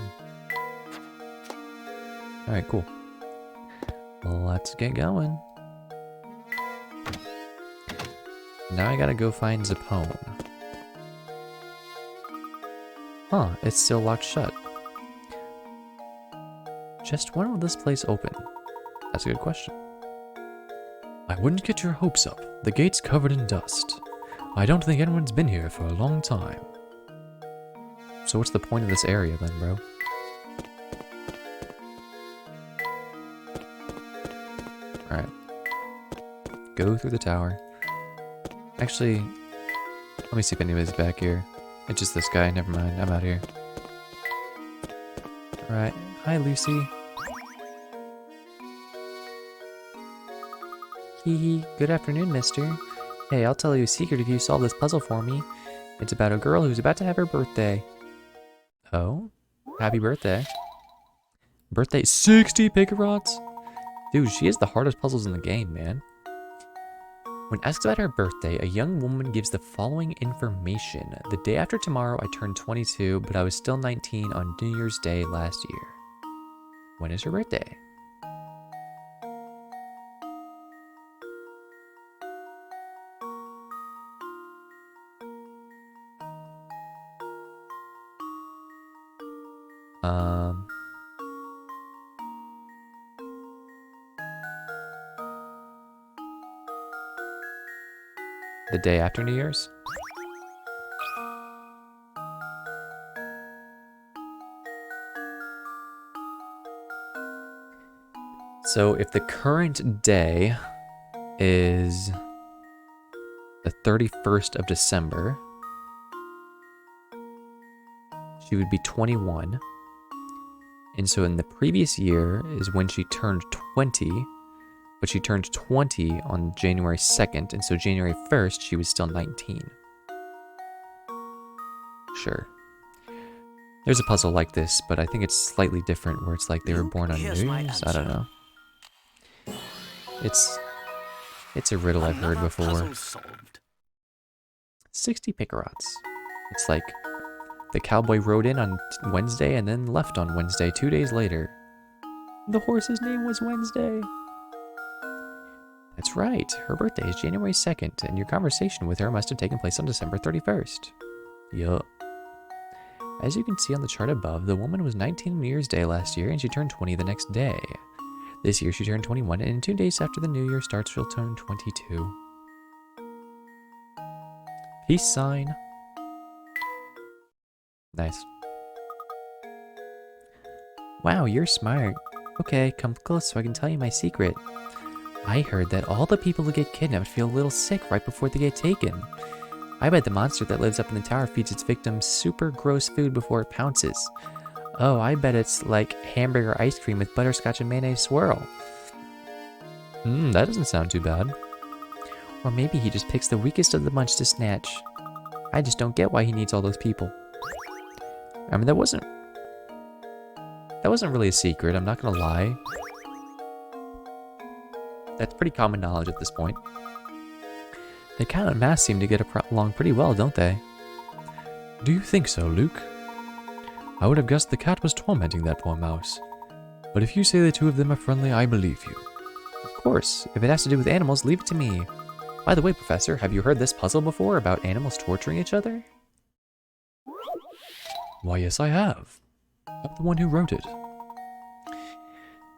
Alright, cool. Let's get going. Now I gotta go find Zapone. Huh, it's still locked shut. Just when will this place open? That's a good question. I wouldn't get your hopes up. The gate's covered in dust. I don't think anyone's been here for a long time. So what's the point of this area then, bro? Alright. Go through the tower. Actually, let me see if anybody's back here. It's just this guy, never mind, I'm out here. Alright, hi Lucy. Hee hee. Good afternoon, mister. Hey, I'll tell you a secret if you solve this puzzle for me. It's about a girl who's about to have her birthday. Oh? Happy birthday. Birthday 60 picarots? Dude, she has the hardest puzzles in the game, man. When asked about her birthday, a young woman gives the following information. The day after tomorrow, I turned 22, but I was still 19 on New Year's Day last year. When is her birthday? The day after New Year's? So if the current day is the 31st of December, she would be 21. And so in the previous year is when she turned 20, but she turned 20 on January 2nd, and so January 1st, she was still 19. Sure. There's a puzzle like this, but I think it's slightly different, where it's like they were born on New Year's. I don't know. It's a riddle I've heard before. 60 picarots. It's like the cowboy rode in on Wednesday and then left on Wednesday 2 days later. The horse's name was Wednesday. That's right, her birthday is January 2nd, and your conversation with her must have taken place on December 31st. Yup. As you can see on the chart above, the woman was 19 on New Year's Day last year, and she turned 20 the next day. This year she turned 21, and in 2 days after the new year starts, she'll turn 22. Peace sign. Nice. Wow, you're smart. Okay, come close so I can tell you my secret. I heard that all the people who get kidnapped feel a little sick right before they get taken. I bet the monster that lives up in the tower feeds its victims super gross food before it pounces. Oh, I bet it's like hamburger ice cream with butterscotch and mayonnaise swirl. That doesn't sound too bad. Or maybe he just picks the weakest of the bunch to snatch. I just don't get why he needs all those people. I mean, that wasn't really a secret, I'm not gonna lie. That's pretty common knowledge at this point. The cat and mouse seem to get along pretty well, don't they? Do you think so, Luke? I would have guessed the cat was tormenting that poor mouse. But if you say the two of them are friendly, I believe you. Of course. If it has to do with animals, leave it to me. By the way, Professor, have you heard this puzzle before about animals torturing each other? Why, yes, I have. I'm the one who wrote it.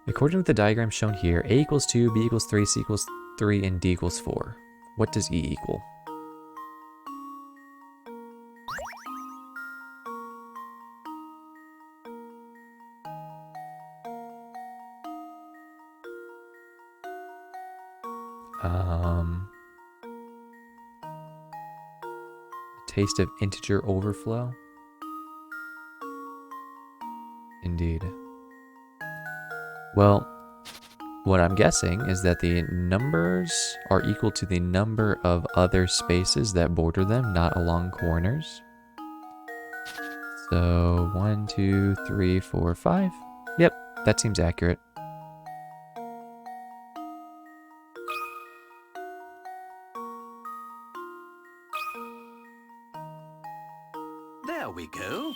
According to the diagram shown here, A equals 2, B equals 3, C equals 3, and D equals 4. What does E equal? Taste of integer overflow? Indeed. Well, what I'm guessing is that the numbers are equal to the number of other spaces that border them, not along corners. So 1, 2, 3, 4, 5. Yep, that seems accurate. There we go.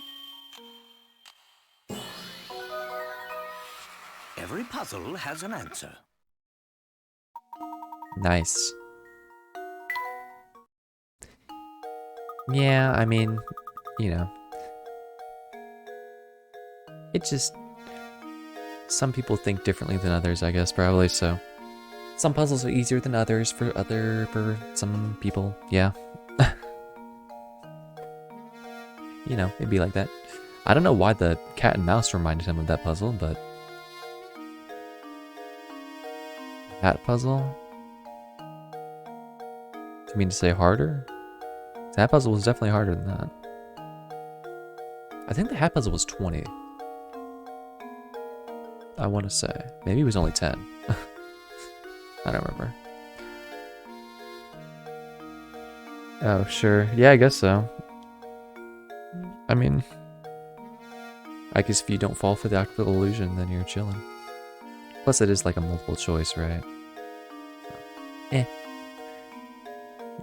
Every puzzle has an answer. Nice. Yeah, I mean, you know. It just... Some people think differently than others, I guess, probably, so... Some puzzles are easier than others for some people, yeah. You know, it'd be like that. I don't know why the cat and mouse reminded him of that puzzle, but... That puzzle? Do you mean to say harder? That puzzle was definitely harder than that. I think the hat puzzle was 20. I want to say. Maybe it was only 10. I don't remember. Oh, sure. Yeah, I guess so. I mean, I guess if you don't fall for the optical illusion, then you're chilling. Plus, it is like a multiple choice, right? Eh.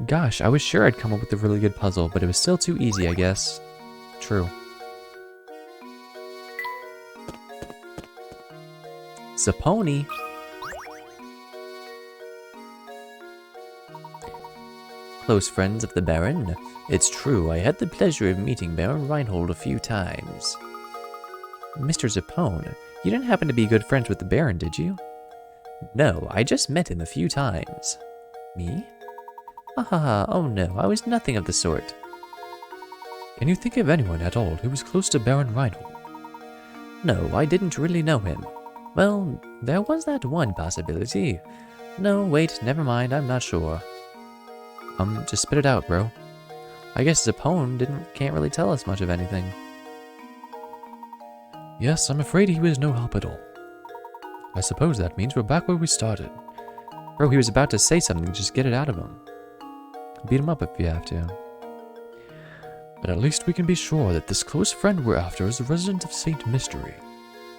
Gosh, I was sure I'd come up with a really good puzzle, but it was still too easy, I guess. True. Zaponi. Close friends of the Baron. It's true, I had the pleasure of meeting Baron Reinhold a few times. Mr. Zapone, you didn't happen to be good friends with the Baron, did you? No, I just met him a few times. Me? Ah, oh no, I was nothing of the sort. Can you think of anyone at all who was close to Baron Reinhold? No, I didn't really know him. Well, there was that one possibility. No, wait, never mind, I'm not sure. Just spit it out, bro. I guess Zapone can't really tell us much of anything. Yes, I'm afraid he was no help at all. I suppose that means we're back where we started. Bro, he was about to say something, just get it out of him. Beat him up if you have to. But at least we can be sure that this close friend we're after is a resident of Saint Mystery.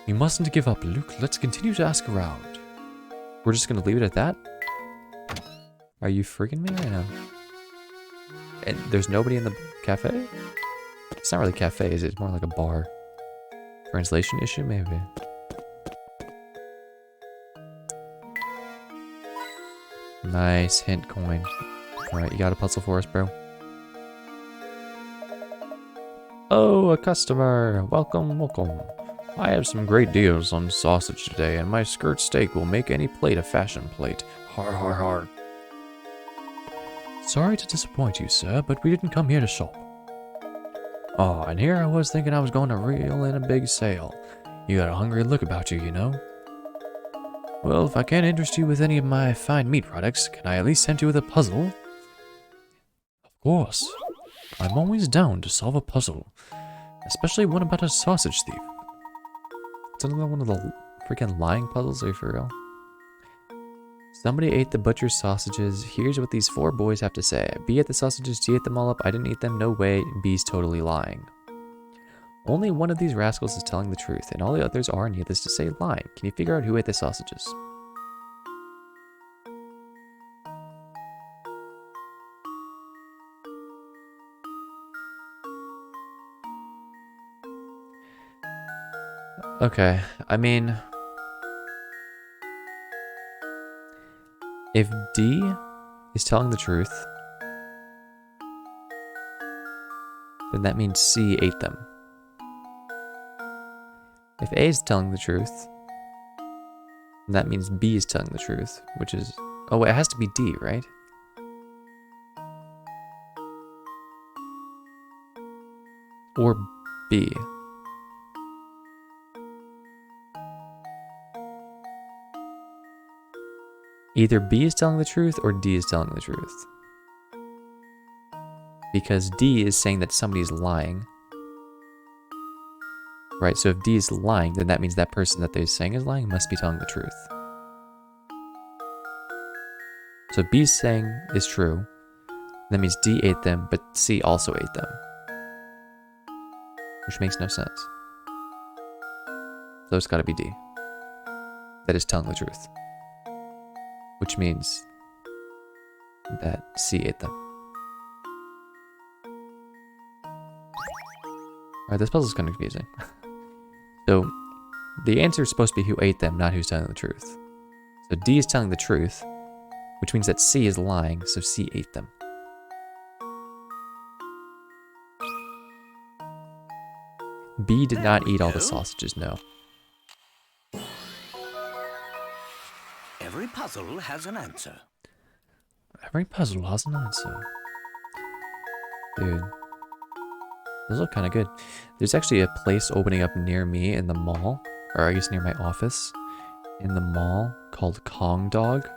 We mustn't give up, Luke. Let's continue to ask around. We're just gonna leave it at that? Are you freaking me right now? And there's nobody in the cafe? It's not really a cafe, is it? It's more like a bar. Translation issue, maybe. Nice hint coin. Alright, you got a puzzle for us, bro? Oh, a customer! Welcome, welcome. I have some great deals on sausage today, and my skirt steak will make any plate a fashion plate. Har har har. Sorry to disappoint you, sir, but we didn't come here to shop. Oh, and here I was thinking I was going to reel in a big sale. You got a hungry look about you, you know? Well, if I can't interest you with any of my fine meat products, can I at least tempt you with a puzzle? Of course. I'm always down to solve a puzzle. Especially one about a sausage thief. It's another one of the freaking lying puzzles, are you for real? Somebody ate the butcher's sausages. Here's what these 4 boys have to say. B ate the sausages, C ate them all up. I didn't eat them, no way. B's totally lying. Only one of these rascals is telling the truth, and all the others are, needless to say, lying. Can you figure out who ate the sausages? Okay, I mean, if D is telling the truth, then that means C ate them. If A is telling the truth, then that means B is telling the truth, which is... Oh, wait, it has to be D, right? Or B. Either B is telling the truth or D is telling the truth. Because D is saying that somebody's lying. Right, so if D is lying, then that means that person that they're saying is lying must be telling the truth. So B's saying is true. That means D ate them, but C also ate them. Which makes no sense. So it's gotta be D. That is telling the truth. Which means that C ate them. Alright, this puzzle's kind of confusing. So, the answer is supposed to be who ate them, not who's telling the truth. So D is telling the truth, which means that C is lying, so C ate them. B did not eat all the sausages, no. Every puzzle has an answer. Every puzzle has an answer. Dude. Those look kind of good. There's actually a place opening up near me in the mall, or I guess near my office, in the mall, called Kong Dog.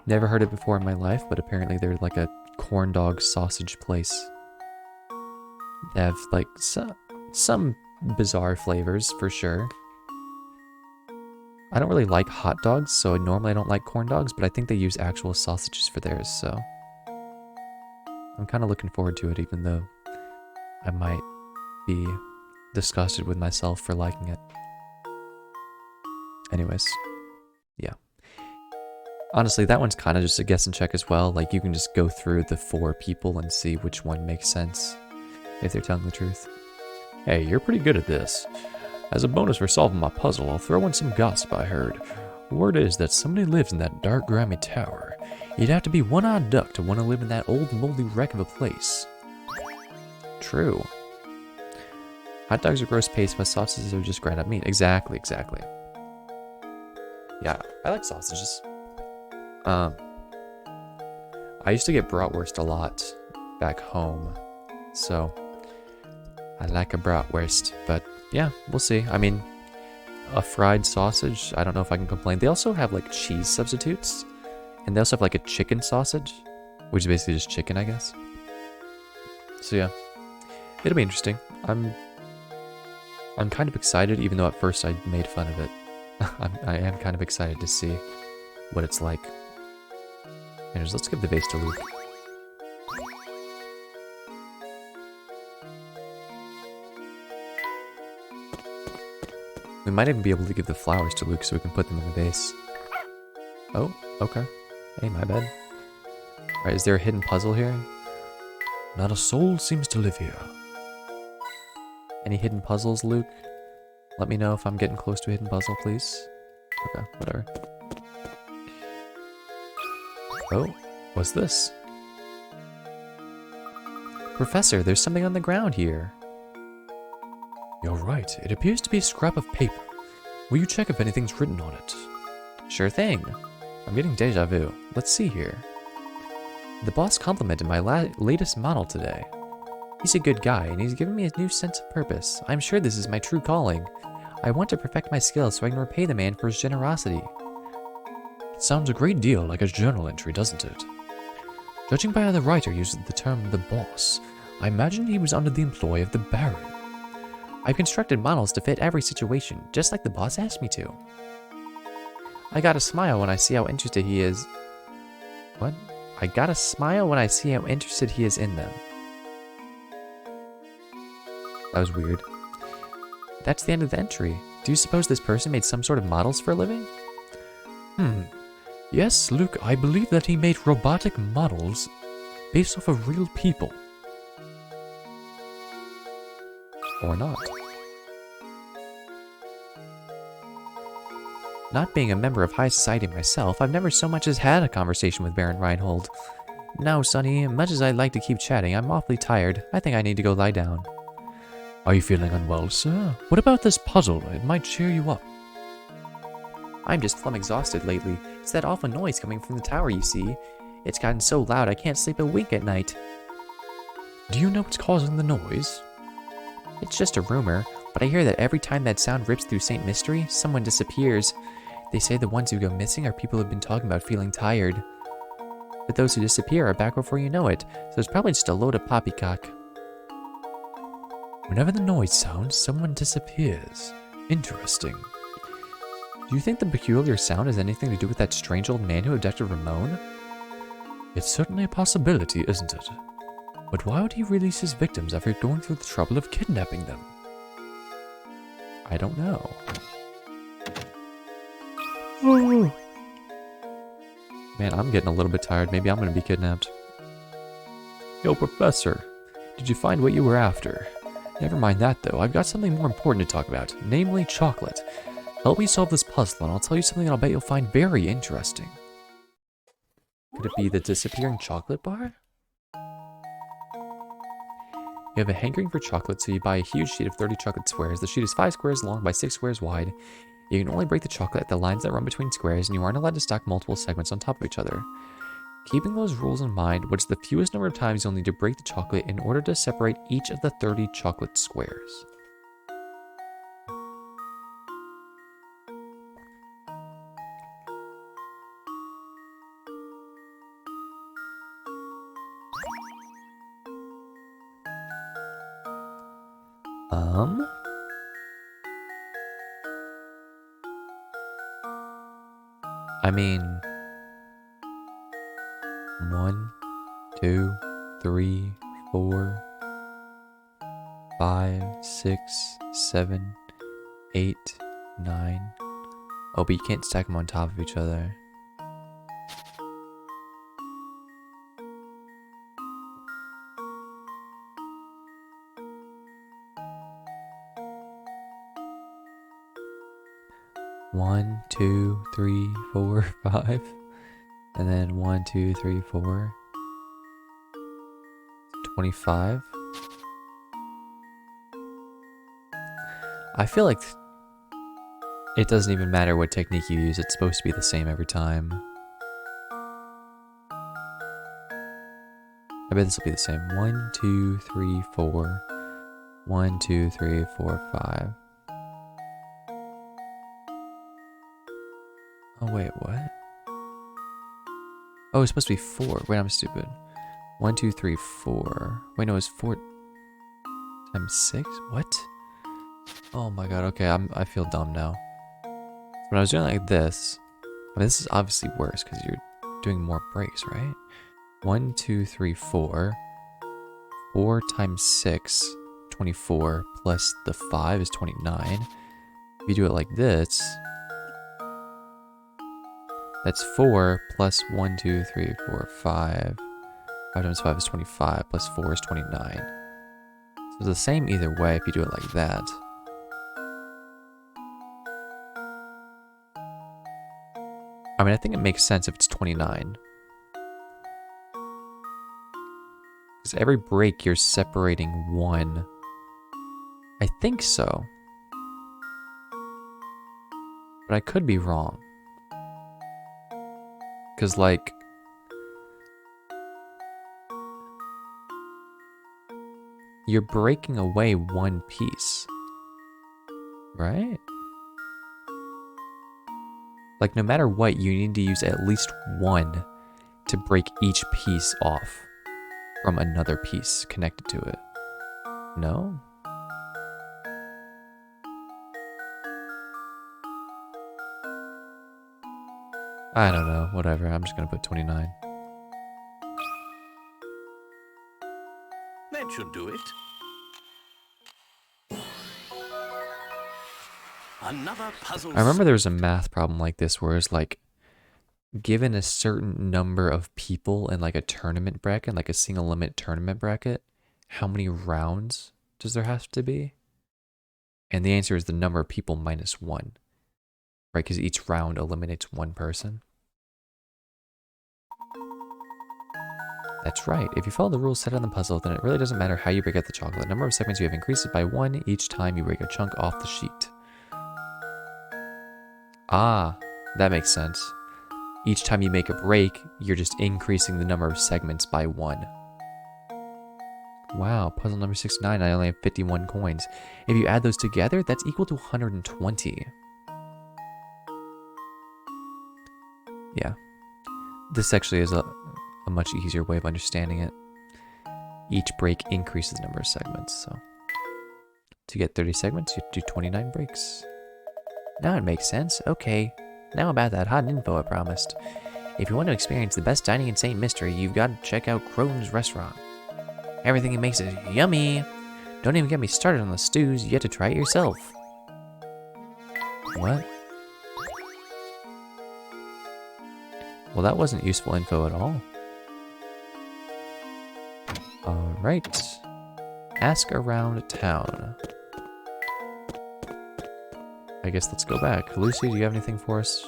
Never heard it before in my life, but apparently they're like a corn dog sausage place. They have like some bizarre flavors for sure. I don't really like hot dogs, so normally I don't like corn dogs, but I think they use actual sausages for theirs, so I'm kind of looking forward to it, even though I might be disgusted with myself for liking it. Anyways, yeah. Honestly, that one's kind of just a guess and check as well. Like, you can just go through the 4 people and see which one makes sense, if they're telling the truth. Hey, you're pretty good at this. As a bonus for solving my puzzle, I'll throw in some gossip I heard. Word is that somebody lives in that dark, grimy tower. You'd have to be one-eyed duck to want to live in that old, moldy wreck of a place. True. Hot dogs are gross paste, but sausages are just ground up meat. Exactly, exactly. Yeah, I like sausages. I used to get bratwurst a lot back home, so I like a bratwurst, but yeah, we'll see. I mean, a fried sausage, I don't know if I can complain. They also have like cheese substitutes, and they also have like a chicken sausage, which is basically just chicken, I guess. So yeah, it'll be interesting. I'm kind of excited, even though at first I made fun of it. I am kind of excited to see what it's like. Anyways, let's give the vase to Luke. We might even be able to give the flowers to Luke so we can put them in the vase. Oh, okay. Hey, my bad. Alright, is there a hidden puzzle here? Not a soul seems to live here. Any hidden puzzles, Luke? Let me know if I'm getting close to a hidden puzzle, please. Okay, whatever. Oh, what's this? Professor, there's something on the ground here. You're right, it appears to be a scrap of paper. Will you check if anything's written on it? Sure thing. I'm getting deja vu. Let's see here. The boss complimented my latest model today. He's a good guy, and he's given me a new sense of purpose. I'm sure this is my true calling. I want to perfect my skills so I can repay the man for his generosity. It sounds a great deal like a journal entry, doesn't it? Judging by how the writer uses the term the boss, I imagine he was under the employ of the Baron. I've constructed models to fit every situation, just like the boss asked me to. I gotta smile when I see how interested he is. What? I gotta smile when I see how interested he is in them. That was weird. That's the end of the entry. Do you suppose this person made some sort of models for a living? Yes, Luke, I believe that he made robotic models based off of real people. Or not. Not being a member of high society myself, I've never so much as had a conversation with Baron Reinhold. No, Sonny, much as I'd like to keep chatting, I'm awfully tired. I think I need to go lie down. Are you feeling unwell, sir? What about this puzzle? It might cheer you up. I'm just plumb exhausted lately. It's that awful noise coming from the tower, you see. It's gotten so loud I can't sleep a wink at night. Do you know what's causing the noise? It's just a rumor, but I hear that every time that sound rips through St. Mystery, someone disappears. They say the ones who go missing are people who've been talking about feeling tired. But those who disappear are back before you know it, so it's probably just a load of poppycock. Whenever the noise sounds, someone disappears. Interesting. Do you think the peculiar sound has anything to do with that strange old man who abducted Ramon? It's certainly a possibility, isn't it? But why would he release his victims after going through the trouble of kidnapping them? I don't know. Oh. Man, I'm getting a little bit tired. Maybe I'm going to be kidnapped. Yo, Professor, did you find what you were after? Never mind that, though. I've got something more important to talk about, namely chocolate. Help me solve this puzzle, and I'll tell you something that I'll bet you'll find very interesting. Could it be the disappearing chocolate bar? You have a hankering for chocolate, so you buy a huge sheet of 30 chocolate squares. The sheet is 5 squares long by 6 squares wide. You can only break the chocolate at the lines that run between squares, and you aren't allowed to stack multiple segments on top of each other. Keeping those rules in mind, what's the fewest number of times you'll need to break the chocolate in order to separate each of the 30 chocolate squares? I mean, 1, 2, 3, 3, 4, 5, 6, 7, 8, 9. Oh, but you can't stack them on top of each other. One, 2, 3, 4, 5. And then 1, 2, 3, 4. 25. I feel like it doesn't even matter what technique you use, it's supposed to be the same every time. I bet this will be the same. 1, 2, 3, 4. 1, 2, 3, 4, 5. Oh, wait, what? Oh, it's supposed to be 4. Wait, I'm stupid. 1, 2, 3, 4. Wait, no, it's 4 times 6? What? Oh my god, okay, I feel dumb now. When I was doing like this, I mean, this is obviously worse because you're doing more breaks, right? 1, 2, 3, 4. 4 times 6, 24, plus the 5 is 29. If you do it like this, that's 4 plus 1, 2, 3, 4, 5. 5 times 5 is 25, plus 4 is 29. So it's the same either way if you do it like that. I mean, I think it makes sense if it's 29. Because every break you're separating 1. I think so. But I could be wrong. Because, like, you're breaking away 1 piece. Right? Like, no matter what, you need to use at least 1 to break each piece off from another piece connected to it. No? I don't know. Whatever. I'm just gonna put 29. That should do it. Another puzzle. I remember there was a math problem like this where it's like, given a certain number of people in like a tournament bracket, like a single limit tournament bracket, how many rounds does there have to be? And the answer is the number of people minus 1, right? Because each round eliminates 1 person. That's right. If you follow the rules set on the puzzle, then it really doesn't matter how you break out the chocolate. The number of segments you have increases by 1 each time you break a chunk off the sheet. Ah, that makes sense. Each time you make a break, you're just increasing the number of segments by 1. Wow, puzzle number 69, I only have 51 coins. If you add those together, that's equal to 120. Yeah. This actually is a much easier way of understanding it. Each break increases the number of segments, so. To get 30 segments, you have to do 29 breaks. Now it makes sense. Okay. Now about that hot info I promised. If you want to experience the best dining in St. Mystery, you've got to check out Crone's Restaurant. Everything he makes is yummy. Don't even get me started on the stews, you have to try it yourself. What? Well, that wasn't useful info at all. Alright. Ask around town. I guess let's go back. Lucy, do you have anything for us?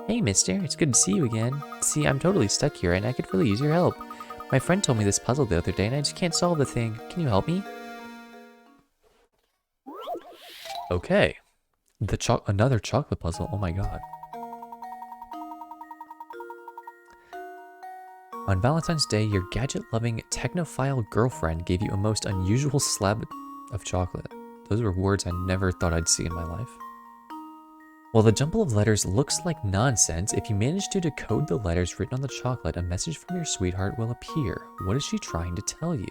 Hey, mister. It's good to see you again. See, I'm totally stuck here and I could really use your help. My friend told me this puzzle the other day and I just can't solve the thing. Can you help me? Okay. Another chocolate puzzle. Oh my god. On Valentine's Day, your gadget-loving technophile girlfriend gave you a most unusual slab of chocolate. Those were words I never thought I'd see in my life. While the jumble of letters looks like nonsense, if you manage to decode the letters written on the chocolate, a message from your sweetheart will appear. What is she trying to tell you?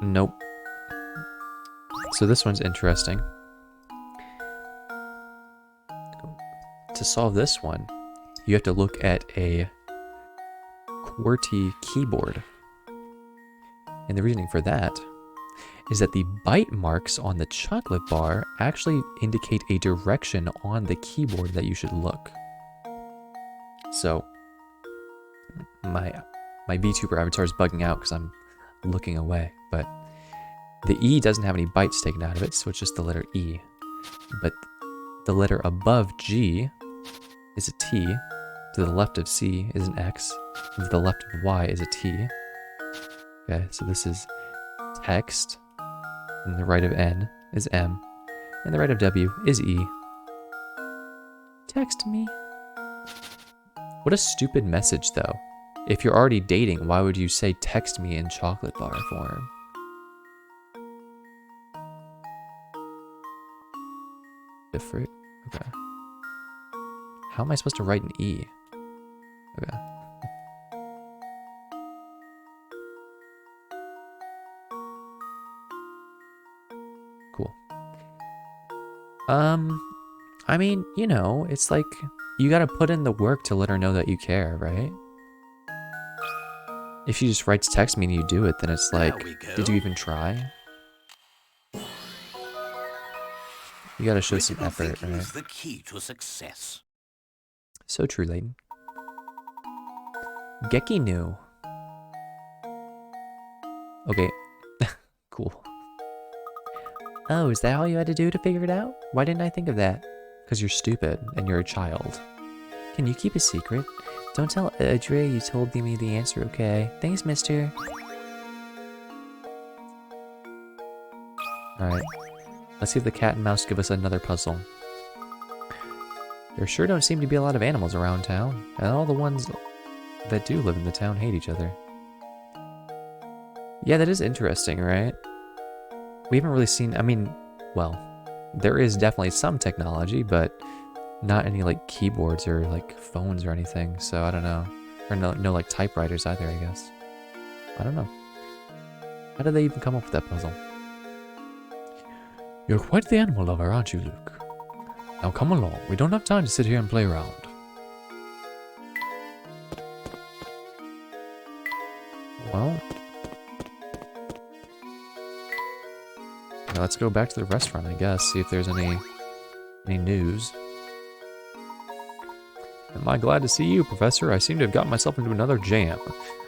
Nope. So this one's interesting. To solve this one, you have to look at a QWERTY keyboard. And the reasoning for that is that the bite marks on the chocolate bar actually indicate a direction on the keyboard that you should look. So, my VTuber avatar is bugging out because I'm looking away, but the E doesn't have any bites taken out of it, so it's just the letter E. But the letter above G is a T, to the left of C is an X, and to the left of Y is a T. Okay, so this is text, and the right of N is M, and the right of W is E. Text me. What a stupid message, though. If you're already dating, why would you say text me in chocolate bar form? The fruit? Okay. How am I supposed to write an E? Okay. Cool. I mean, you know, it's like, you gotta put in the work to let her know that you care, right? If she just writes text me and you do it, then it's like, did you even try? You gotta show some effort, right? Is the key to success. So true, Layton. Geki knew. Okay. Cool. Oh, is that all you had to do to figure it out? Why didn't I think of that? Because you're stupid and you're a child. Can you keep a secret? Don't tell Adria you told me the answer, okay? Thanks, mister. Alright. Let's see if the cat and mouse give us another puzzle. There sure don't seem to be a lot of animals around town, and all the ones that do live in the town hate each other. Yeah, that is interesting, right? We haven't really seen, I mean, well, there is definitely some technology, but not any like keyboards or like phones or anything, so I don't know. Or no like typewriters either, I guess. I don't know. How did they even come up with that puzzle? You're quite the animal lover, aren't you, Luke? Now come along, we don't have time to sit here and play around. Well, now let's go back to the restaurant, I guess, see if there's any news. Am I glad to see you, Professor? I seem to have gotten myself into another jam.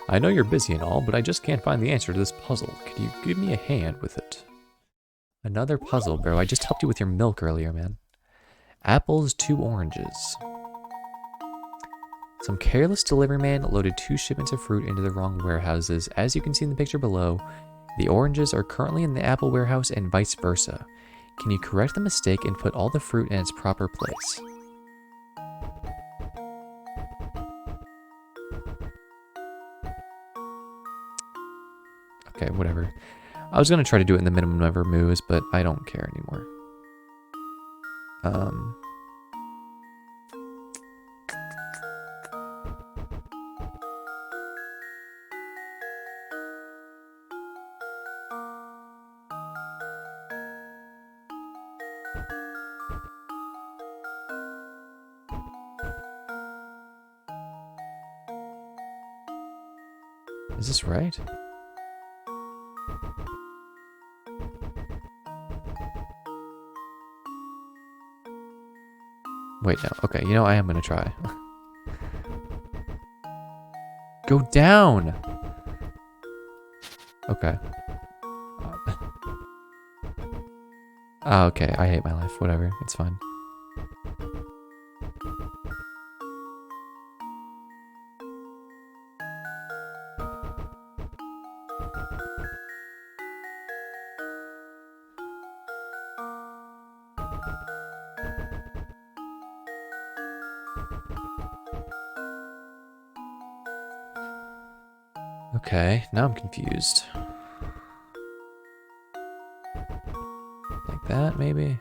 I know you're busy and all, but I just can't find the answer to this puzzle. Could you give me a hand with it? Another puzzle, bro. I just helped you with your milk earlier, man. Apples, 2 oranges. Some careless delivery man loaded 2 shipments of fruit into the wrong warehouses. As you can see in the picture below, the oranges are currently in the apple warehouse and vice versa. Can you correct the mistake and put all the fruit in its proper place? Okay, whatever. I was gonna try to do it in the minimum number of moves, but I don't care anymore. Is this right? Wait, no. Okay, you know, I am gonna try. Go down! Okay. Okay, I hate my life. Whatever, it's fine. Okay, now I'm confused. Like that, maybe?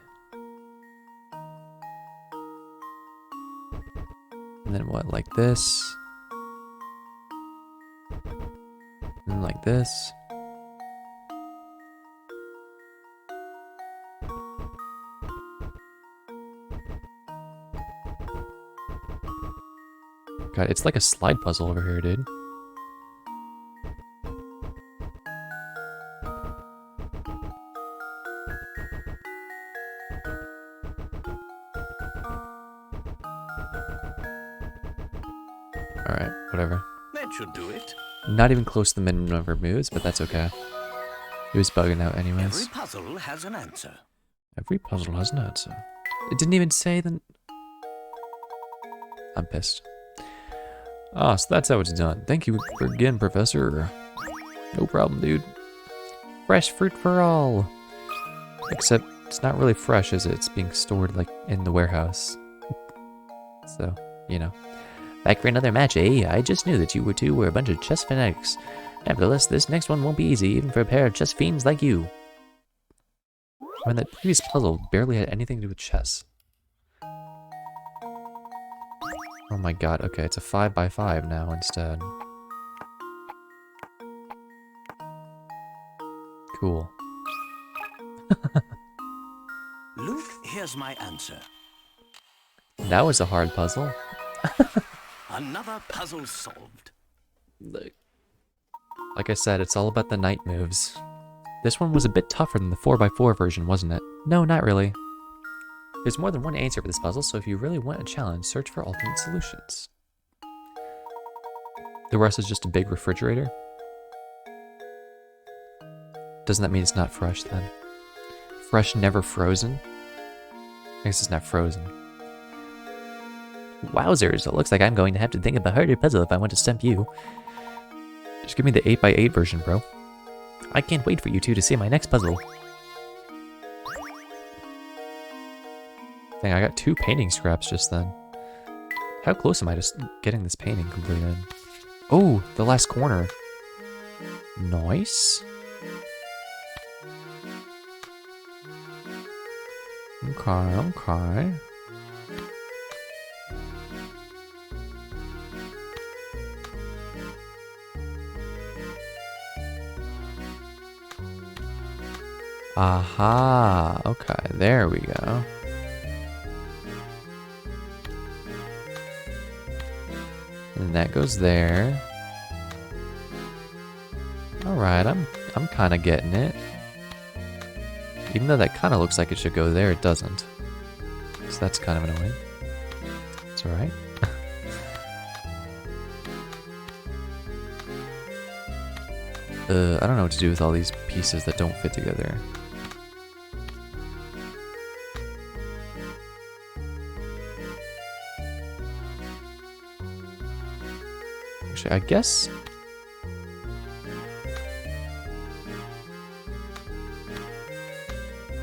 And then what, like this? And then like this? God, it's like a slide puzzle over here, dude. Alright, whatever. That should do it. Not even close to the minimum number of moves, but that's okay. It was bugging out anyways. Every puzzle has an answer. Every puzzle has an answer. It didn't even say the... I'm pissed. Ah, so that's how it's done. Thank you again, Professor. No problem, dude. Fresh fruit for all. Except it's not really fresh, is it? It's being stored, like, in the warehouse. So, you know. Back for another match, eh? I just knew that you two were a bunch of chess fanatics. Nevertheless, this next one won't be easy, even for a pair of chess fiends like you. I mean, that previous puzzle barely had anything to do with chess. Oh my god, okay, it's a 5x5 now instead. Cool. Luke, here's my answer. That was a hard puzzle. Another puzzle solved. Like I said, it's all about the knight moves. This one was a bit tougher than the 4x4 version, wasn't it? No, not really. There's more than one answer for this puzzle, so if you really want a challenge, search for alternate solutions. The rest is just a big refrigerator? Doesn't that mean it's not fresh then? Fresh, never frozen? I guess it's not frozen. Wowzers, it looks like I'm going to have to think of a harder puzzle if I want to stump you. Just give me the 8x8 version, bro. I can't wait for you two to see my next puzzle. Dang, I got 2 painting scraps just then. How close am I to getting this painting completed? Oh, the last corner. Nice. Okay, okay. Aha, okay, there we go. And that goes there. Alright, I'm kind of getting it. Even though that kind of looks like it should go there, it doesn't. So that's kind of annoying. It's alright. I don't know what to do with all these pieces that don't fit together. Actually, I guess...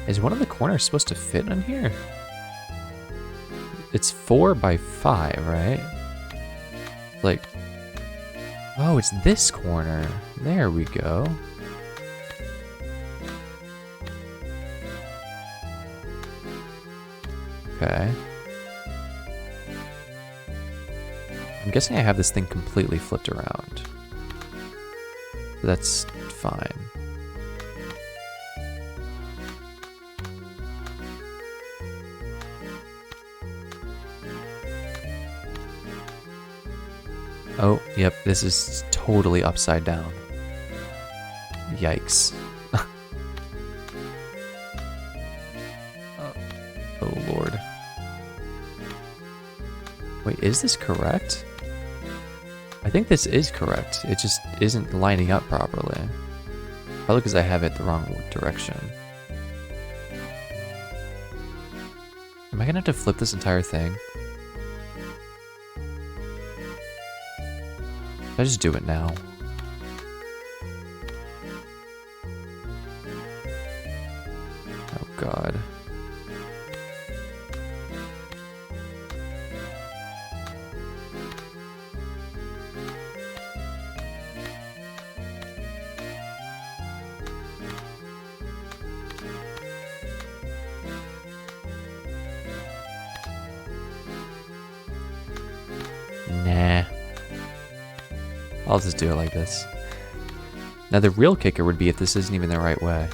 Is one of the corners supposed to fit on here? It's 4x5, right? Like... Oh, it's this corner. There we go. Okay. I'm guessing I have this thing completely flipped around. That's fine. Oh, yep, this is totally upside down. Yikes. Oh, Lord. Wait, is this correct? I think this is correct. It just isn't lining up properly. Probably because I have it the wrong direction. Am I gonna have to flip this entire thing? I just do it now. Oh god. Nah. I'll just do it like this. Now the real kicker would be if this isn't even the right way.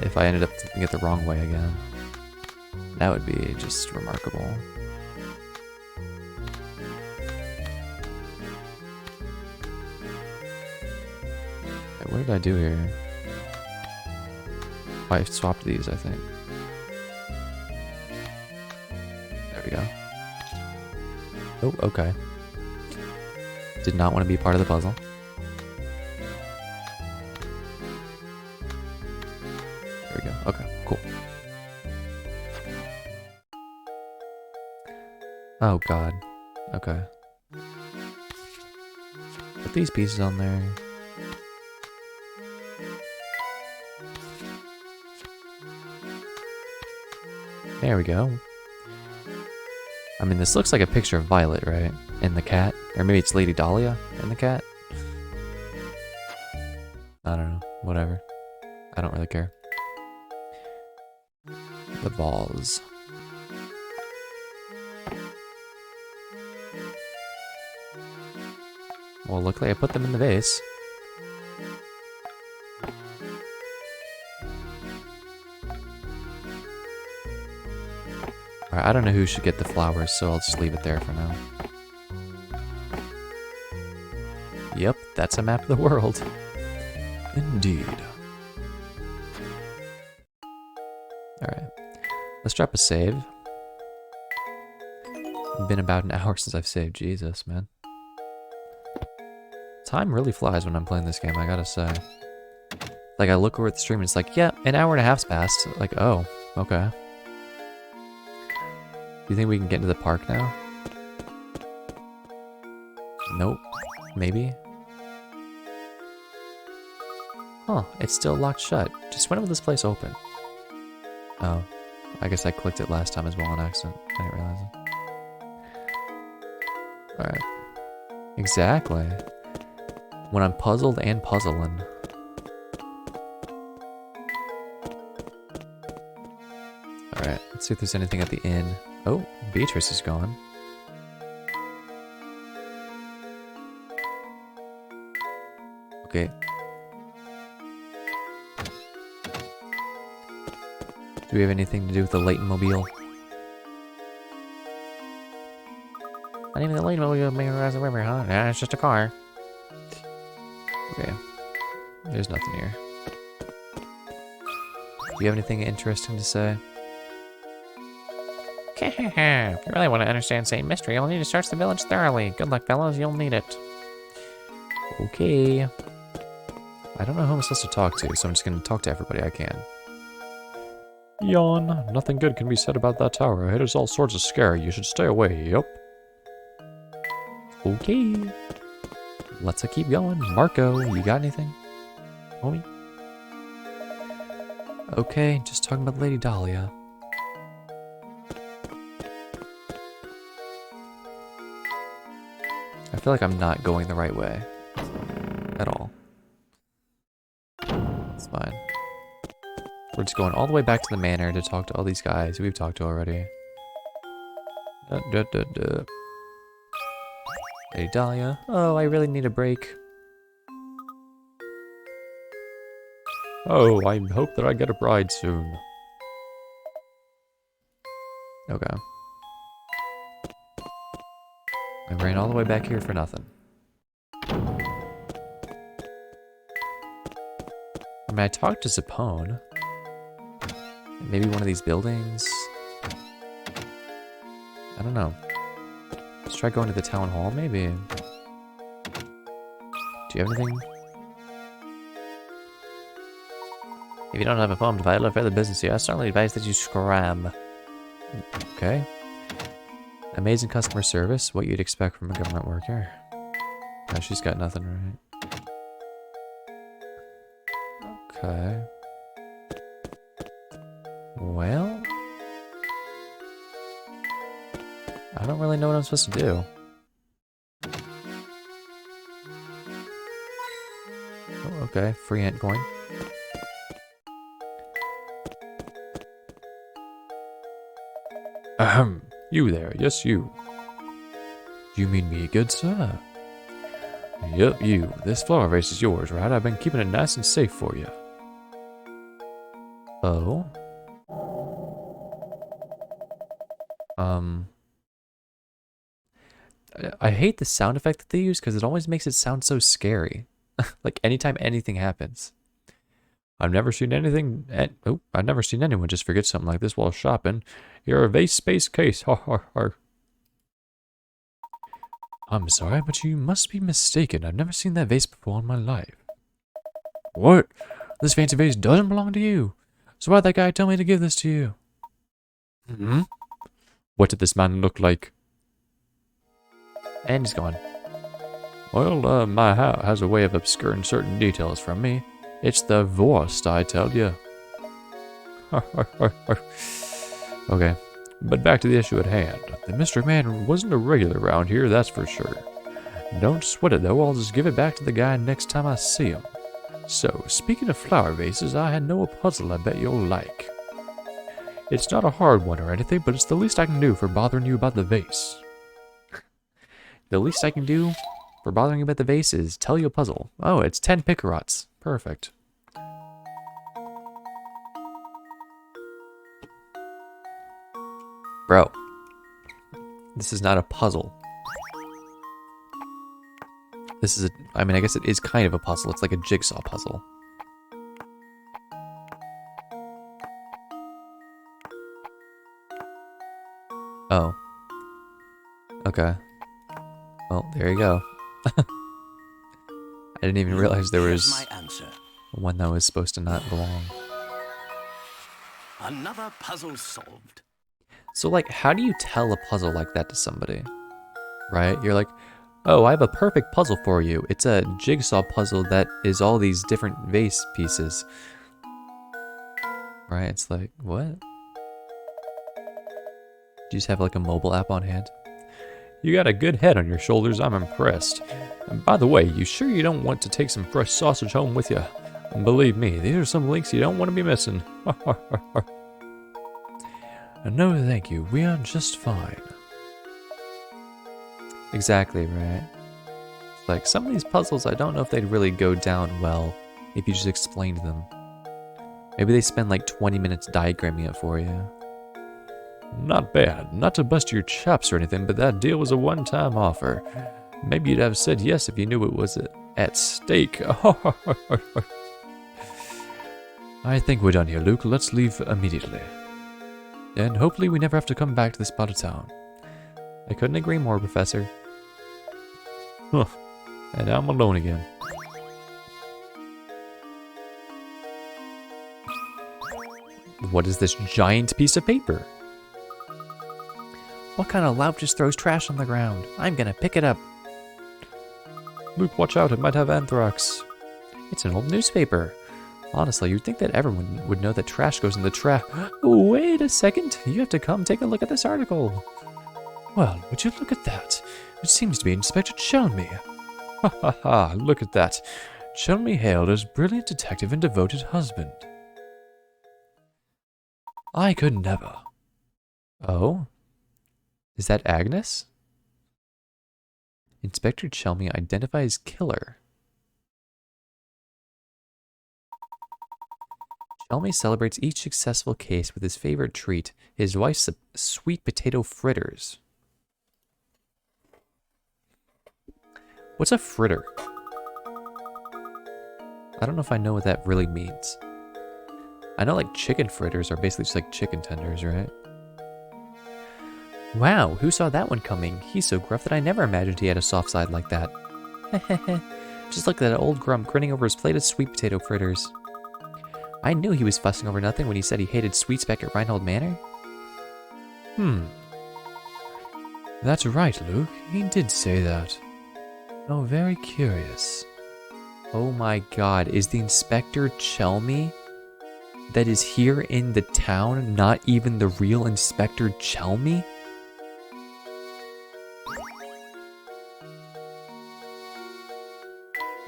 If I ended up flipping it the wrong way again. That would be just remarkable. Okay, what did I do here? Oh, I swapped these, I think. There we go. Oh, okay. Did not want to be part of the puzzle. There we go. Okay, cool. Oh, God. Okay. Put these pieces on there. There we go. I mean, this looks like a picture of Violet, right? And the cat. Or maybe it's Lady Dahlia and the cat. I don't know. Whatever. I don't really care. The balls. Well, look like I put them in the vase. Alright, I don't know who should get the flowers, so I'll just leave it there for now. Yep, that's a map of the world. Indeed. Alright. Let's drop a save. It's been about an hour since I've saved. Jesus, man. Time really flies when I'm playing this game, I gotta say. Like, I look over at the stream and it's like, yeah, an hour and a half's passed. Like, oh, okay. Do you think we can get into the park now? Nope. Maybe? Huh, it's still locked shut. Just when will this place open? Oh, I guess I clicked it last time as well on accident. I didn't realize it. Alright. Exactly. When I'm puzzled and puzzling. Alright, let's see if there's anything at the inn. Oh, Beatrice is gone. Okay. Do we have anything to do with the Layton mobile? Not even the Layton mobile made as a river, huh? Nah, it's just a car. Okay. There's nothing here. Do you have anything interesting to say? If you really want to understand Saint Mystery, you'll need to search the village thoroughly. Good luck, fellows. You'll need it. Okay. I don't know who I'm supposed to talk to, so I'm just going to talk to everybody I can. Yawn. Nothing good can be said about that tower. It is all sorts of scary. You should stay away. Yup. Okay. Let's keep going. Marco, you got anything? Homie? Okay, just talking about Lady Dahlia. I feel like I'm not going the right way. At all. It's fine. We're just going all the way back to the manor to talk to all these guys who we've talked to already. Hey, Dahlia. Oh, I really need a break. Oh, I hope that I get a bride soon. Okay. I ran all the way back here for nothing. I mean, I talked to Zapone. Maybe one of these buildings? I don't know. Let's try going to the town hall, maybe. Do you have anything? If you don't have a phone to vital further business here, I strongly advise that you scram. Okay. Amazing customer service, what you'd expect from a government worker. No, she's got nothing, right? Okay. Well, I don't really know what I'm supposed to do. Oh, okay, free ant coin. Ahem. You there, yes you. You mean me, good sir? Yep, you. This flower vase is yours, right? I've been keeping it nice and safe for you. Oh? I hate the sound effect that they use because it always makes it sound so scary. Like anytime anything happens. I've never seen anything. I've never seen anyone just forget something like this while shopping. You're a vase space case. Har har har. I'm sorry, but you must be mistaken. I've never seen that vase before in my life. What? This fancy vase doesn't belong to you. So why'd that guy tell me to give this to you? Hmm? What did this man look like? And he's gone. Well, my hat has a way of obscuring certain details from me. It's the worst, I tell you. Okay. But back to the issue at hand. The mystery man wasn't a regular around here, that's for sure. Don't sweat it though, I'll just give it back to the guy next time I see him. So, speaking of flower vases, I know a puzzle I bet you'll like. It's not a hard one or anything, but it's the least I can do for bothering you about the vase. The least I can do for bothering you about the vase is tell you a puzzle. Oh, it's 10 picarots. Perfect. Bro. This is not a puzzle. This is a... I mean, I guess it is kind of a puzzle. It's like a jigsaw puzzle. Oh. Okay. Well, there you go. I didn't even realize there Here's was my answer. one that was supposed to not belong. Another puzzle solved. So, like, how do you tell a puzzle like that to somebody? Right? You're like, oh, I have a perfect puzzle for you. It's a jigsaw puzzle that is all these different vase pieces. Right? It's like, what? Do you just have, like, a mobile app on hand? You got a good head on your shoulders, I'm impressed. And by the way, you sure you don't want to take some fresh sausage home with you? And believe me, these are some links you don't want to be missing. No, thank you. We are just fine. Exactly, right? Like, some of these puzzles, I don't know if they'd really go down well if you just explained them. Maybe they spend like 20 minutes diagramming it for you. Not bad. Not to bust your chops or anything, but that deal was a one-time offer. Maybe you'd have said yes if you knew it was at stake. I think we're done here, Luke. Let's leave immediately. And hopefully we never have to come back to this part of town. I couldn't agree more, Professor. Huh. And I'm alone again. What is this giant piece of paper? What kind of lout just throws trash on the ground? I'm gonna pick it up. Luke, watch out, it might have anthrax. It's an old newspaper. Honestly, you'd think that everyone would know that trash goes in the trash. Wait a second, you have to come take a look at this article. Well, would you look at that? It seems to be Inspector Chelmy. Ha ha ha, look at that. Chelmy hailed as brilliant detective and devoted husband. I could never. Oh? Is that Agnes? Inspector Chelmy identifies killer. Chelmy celebrates each successful case with his favorite treat, his wife's sweet potato fritters. What's a fritter? I don't know if I know what that really means. I know like chicken fritters are basically just like chicken tenders, right? Wow, who saw that one coming? He's so gruff that I never imagined he had a soft side like that. Just look at that old grump grinning over his plate of sweet potato fritters. I knew he was fussing over nothing when he said he hated sweet speck at Reinhold Manor. That's right, Luke. He did say that. Oh, very curious. Oh my god, is the Inspector Chelmy that is here in the town not even the real Inspector Chelmy?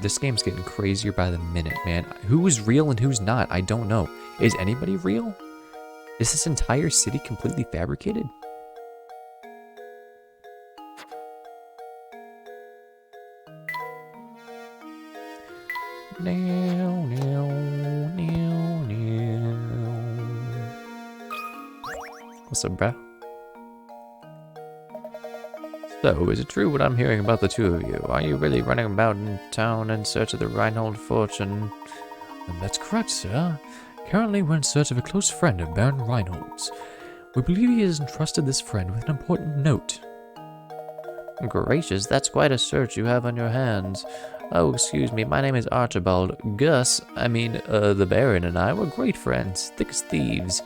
This game's getting crazier by the minute, man. Who's real and who's not? I don't know. Is anybody real? Is this entire city completely fabricated? What's up, bro? So, is it true what I'm hearing about the two of you? Are you really running about in town in search of the Reinhold fortune? And that's correct, sir. Currently, we're in search of a close friend of Baron Reinhold's. We believe he has entrusted this friend with an important note. Gracious, that's quite a search you have on your hands. Oh, excuse me, my name is Archibald. Gus, the Baron and I were great friends, thick as thieves.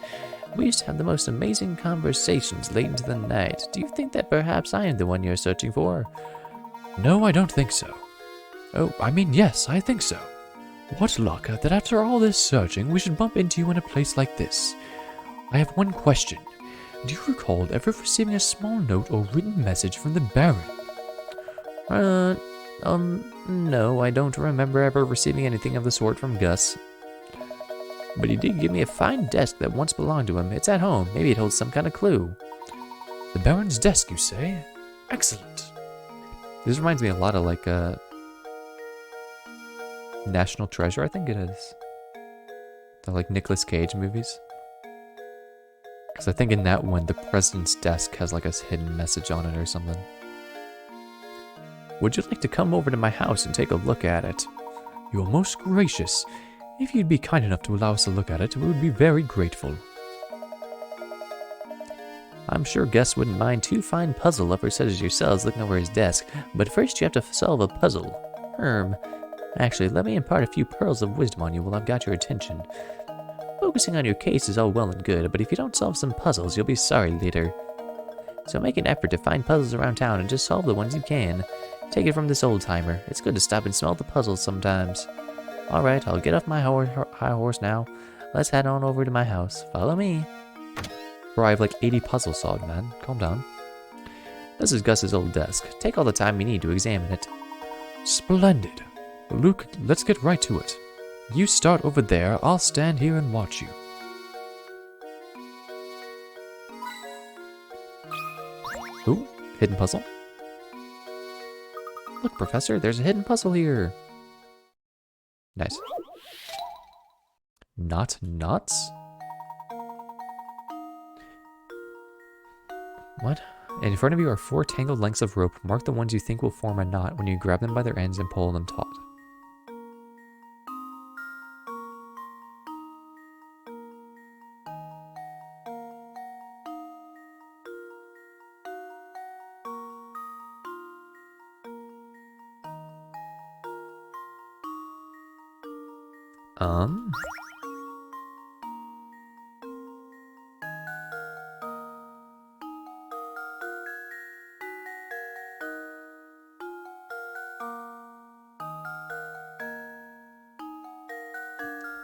We used to have the most amazing conversations late into the night. Do you think that perhaps I am the one you're searching for? No, I don't think so. Yes, I think so. What luck that after all this searching, we should bump into you in a place like this. I have one question. Do you recall ever receiving a small note or written message from the Baron? No, I don't remember ever receiving anything of the sort from Gus. But he did give me a fine desk that once belonged to him. It's at home. Maybe it holds some kind of clue. The Baron's desk, you say? Excellent. This reminds me a lot of National Treasure, I think it is. The Nicolas Cage movies. Because I think in that one, the president's desk has a hidden message on it or something. Would you like to come over to my house and take a look at it? You're most gracious. If you'd be kind enough to allow us to look at it, we would be very grateful. I'm sure Gus wouldn't mind two fine puzzle lovers such as yourselves looking over his desk, but first you have to solve a puzzle. Actually, let me impart a few pearls of wisdom on you while I've got your attention. Focusing on your case is all well and good, but if you don't solve some puzzles, you'll be sorry later. So make an effort to find puzzles around town and just solve the ones you can. Take it from this old-timer. It's good to stop and smell the puzzles sometimes. Alright, I'll get off my high horse now. Let's head on over to my house. Follow me. Bro, I have 80 puzzles solved, man. Calm down. This is Gus's old desk. Take all the time you need to examine it. Splendid. Luke, let's get right to it. You start over there, I'll stand here and watch you. Ooh, hidden puzzle. Look, Professor, there's a hidden puzzle here. Nice. Not nuts? What? In front of you are 4 tangled lengths of rope. Mark the ones you think will form a knot when you grab them by their ends and pull them taut.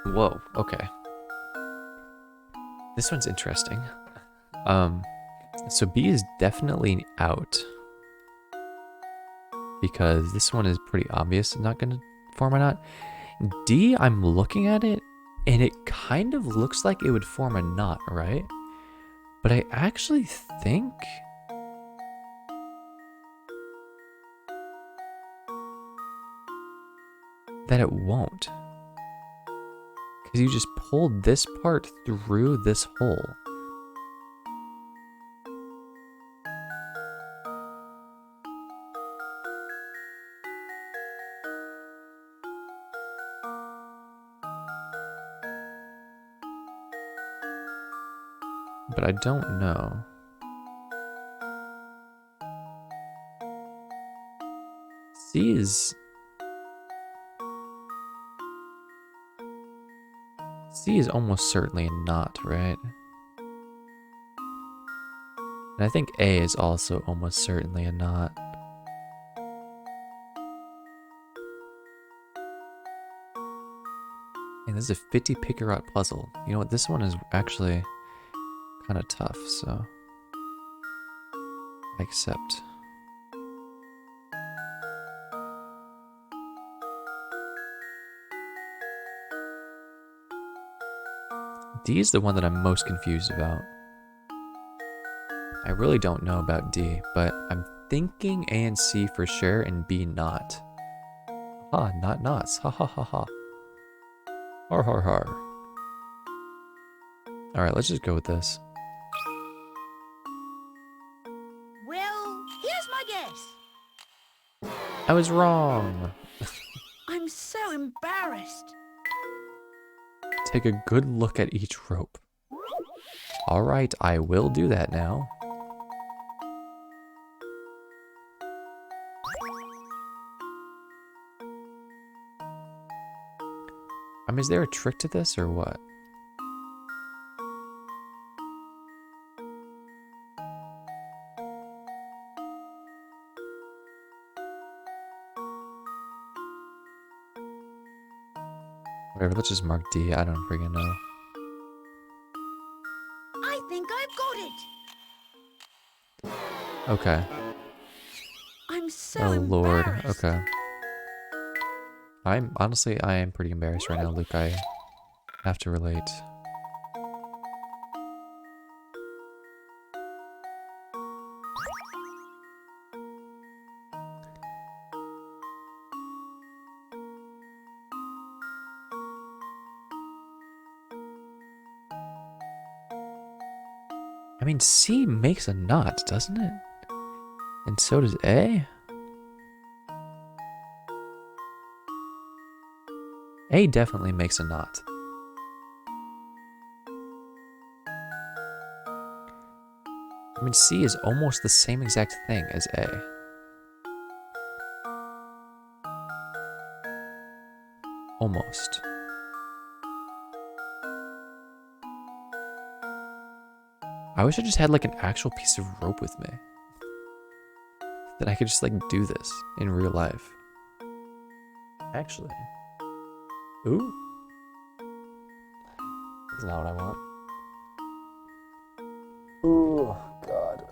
Whoa, okay. This one's interesting. So B is definitely out. Because this one is pretty obvious not gonna form a knot. D, I'm looking at it, and it kind of looks like it would form a knot, right? But I actually think... that it won't. Because you just pulled this part through this hole. But I don't know. C is almost certainly a knot, right? And I think A is also almost certainly a knot. And this is a 50 pick-a-rot puzzle. You know what? This one is actually kind of tough, so I accept. D is the one that I'm most confused about. I really don't know about D, but I'm thinking A and C for sure and B not. Ah, not knots. Ha ha ha ha. Har har har. Alright, let's just go with this. Well, here's my guess. I was wrong. I'm so embarrassed. Take a good look at each rope. Alright, I will do that now. I mean, is there a trick to this or what? Whatever, let's just mark D. I don't freaking know. I think I've got it. Okay. I'm so Oh lord. embarrassed. Okay. I am pretty embarrassed right now, Luke. I have to relate. I mean, C makes a knot, doesn't it? And so does A. A definitely makes a knot. I mean, C is almost the same exact thing as A. Almost. I wish I just had like an actual piece of rope with me. That I could just like do this in real life. Actually. Ooh. That's not what I want. Oh, God.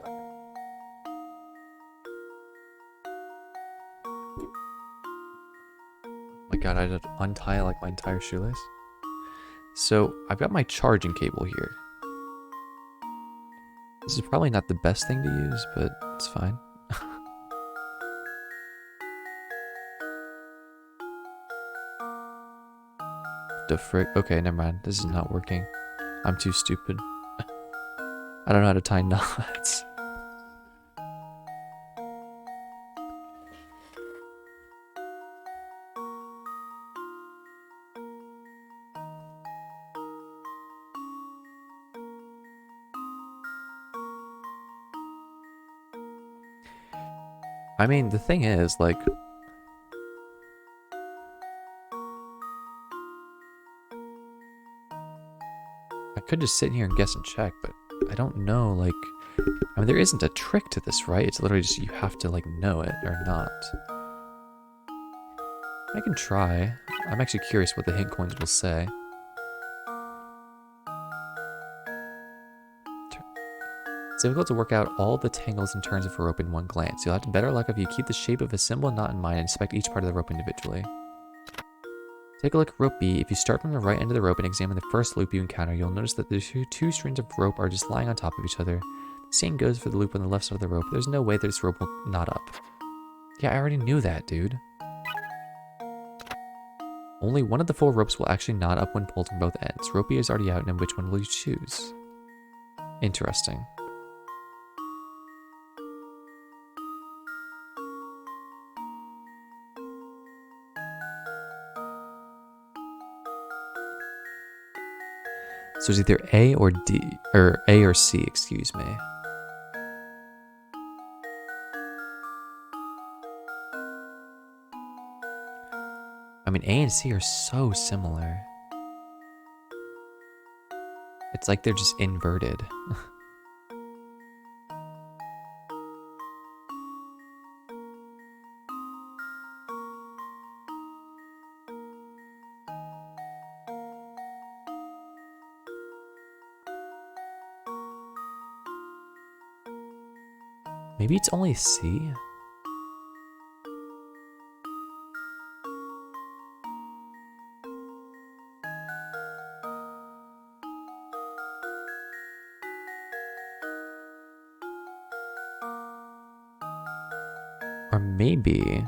Oh my God, I had to untie like my entire shoelace. So, I've got my charging cable here. This is probably not the best thing to use, but it's fine. The frick? Okay, never mind. This is not working. I'm too stupid. I don't know how to tie knots. I mean, the thing is, like... I could just sit here and guess and check, but I don't know, like... I mean, there isn't a trick to this, right? It's literally just you have to, like, know it or not. I can try. I'm actually curious what the hint coins will say. It's difficult to work out all the tangles and turns of a rope in one glance. You'll have better luck if you keep the shape of a symbol knot in mind and inspect each part of the rope individually. Take a look at rope B. If you start from the right end of the rope and examine the first loop you encounter, you'll notice that the two strings of rope are just lying on top of each other. The same goes for the loop on the left side of the rope. There's no way this rope will knot up. Yeah, I already knew that, dude. Only one of the 4 ropes will actually knot up when pulled from both ends. Rope B is already out, and which one will you choose? Interesting. So it's either A or D, or A or C, excuse me. I mean, A and C are so similar. It's like they're just inverted. Maybe it's only C? Or maybe...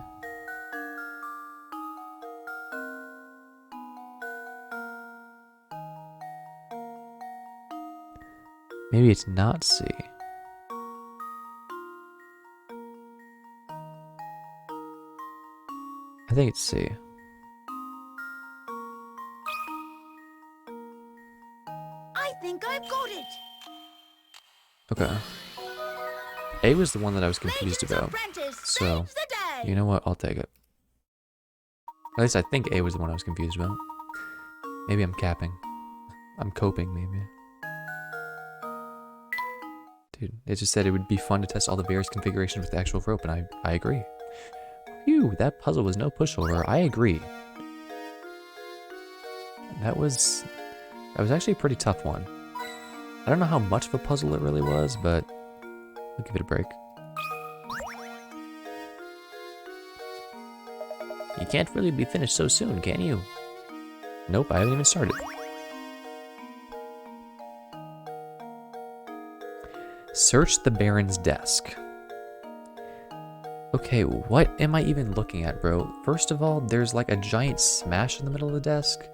Maybe it's not C. think it's C. I think I've got it. Okay. A was the one that I was confused Layton's about. apprentice So, saves the day. you know what? I'll take it. At least I think A was the one I was confused about. Maybe I'm capping. I'm coping, maybe. Dude, it just said it would be fun to test all the various configurations with the actual rope, and I agree. Phew, that puzzle was no pushover. I agree. That was actually a pretty tough one. I don't know how much of a puzzle it really was, but I'll give it a break. You can't really be finished so soon, can you? Nope, I haven't even started. Search the Baron's desk. Okay, what am I even looking at, bro? First of all, there's like a giant smash in the middle of the desk.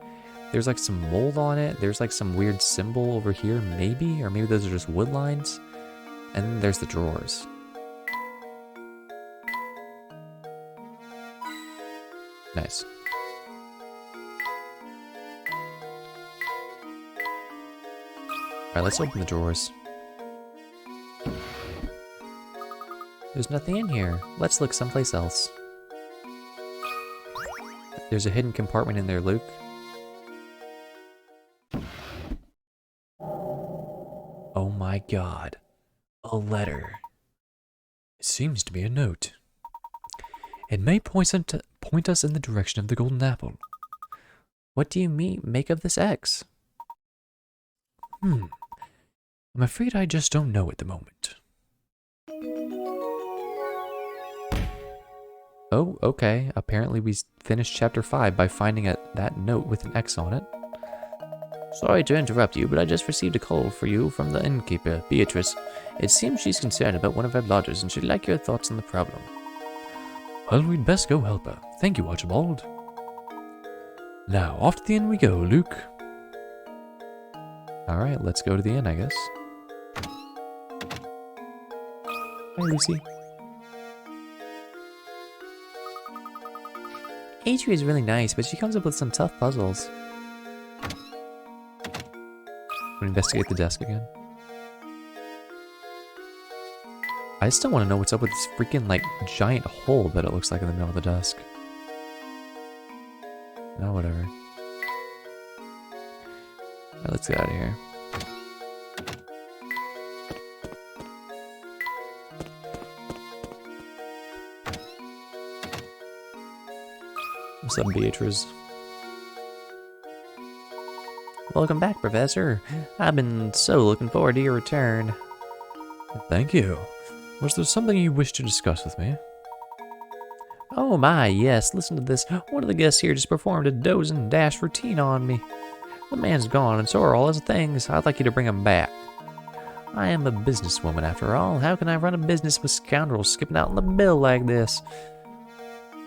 There's like some mold on it. There's like some weird symbol over here, maybe? Or maybe those are just wood lines. And then there's the drawers. Nice. Alright, let's open the drawers. There's nothing in here. Let's look someplace else. There's a hidden compartment in there, Luke. Oh my god. A letter. It seems to be a note. It may point us in the direction of the golden apple. What do you make of this X? I'm afraid I just don't know at the moment. Oh, okay. Apparently we finished chapter 5 by finding that note with an X on it. Sorry to interrupt you, but I just received a call for you from the innkeeper, Beatrice. It seems she's concerned about one of her lodgers and she'd like your thoughts on the problem. Well, we'd best go help her. Thank you, Archibald. Now, off to the inn we go, Luke. Alright, let's go to the inn, I guess. Hi, Lucy. Adria is really nice, but she comes up with some tough puzzles. We'll investigate the desk again. I still want to know what's up with this freaking, like, giant hole that it looks like in the middle of the desk. No, whatever. Alright, let's get out of here. What's up, Beatrice? Welcome back, Professor. I've been so looking forward to your return. Thank you. Was there something you wished to discuss with me? Oh my, yes, listen to this. One of the guests here just performed a doze and dash routine on me. The man's gone, and so are all his things. I'd like you to bring him back. I am a businesswoman, after all. How can I run a business with scoundrels skipping out on the bill like this?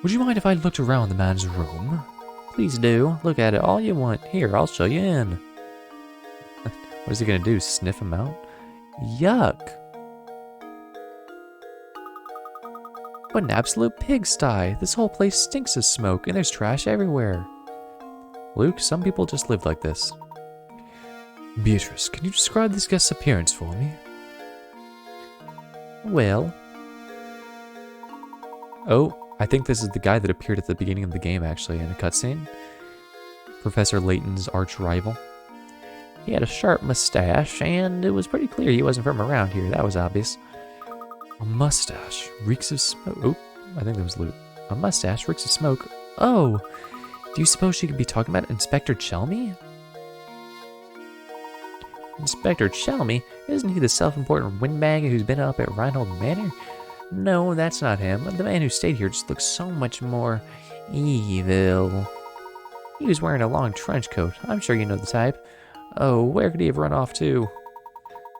Would you mind if I looked around the man's room? Please do. Look at it all you want. Here, I'll show you in. What is he gonna do, sniff him out? Yuck. What an absolute pigsty. This whole place stinks of smoke, and there's trash everywhere. Luke, some people just live like this. Beatrice, can you describe this guest's appearance for me? Well... Oh, I think this is the guy that appeared at the beginning of the game, actually, in a cutscene. Professor Layton's arch rival. He had a sharp mustache, and it was pretty clear he wasn't from around here. That was obvious. A mustache reeks of smoke. Oh, I think that was Luke. A mustache reeks of smoke. Oh, do you suppose she could be talking about Inspector Chelmy? Inspector Chelmy? Isn't he the self-important windbag who's been up at Reinhold Manor? No, that's not him. The man who stayed here just looks so much more evil. He was wearing a long trench coat. I'm sure you know the type. Oh, where could he have run off to?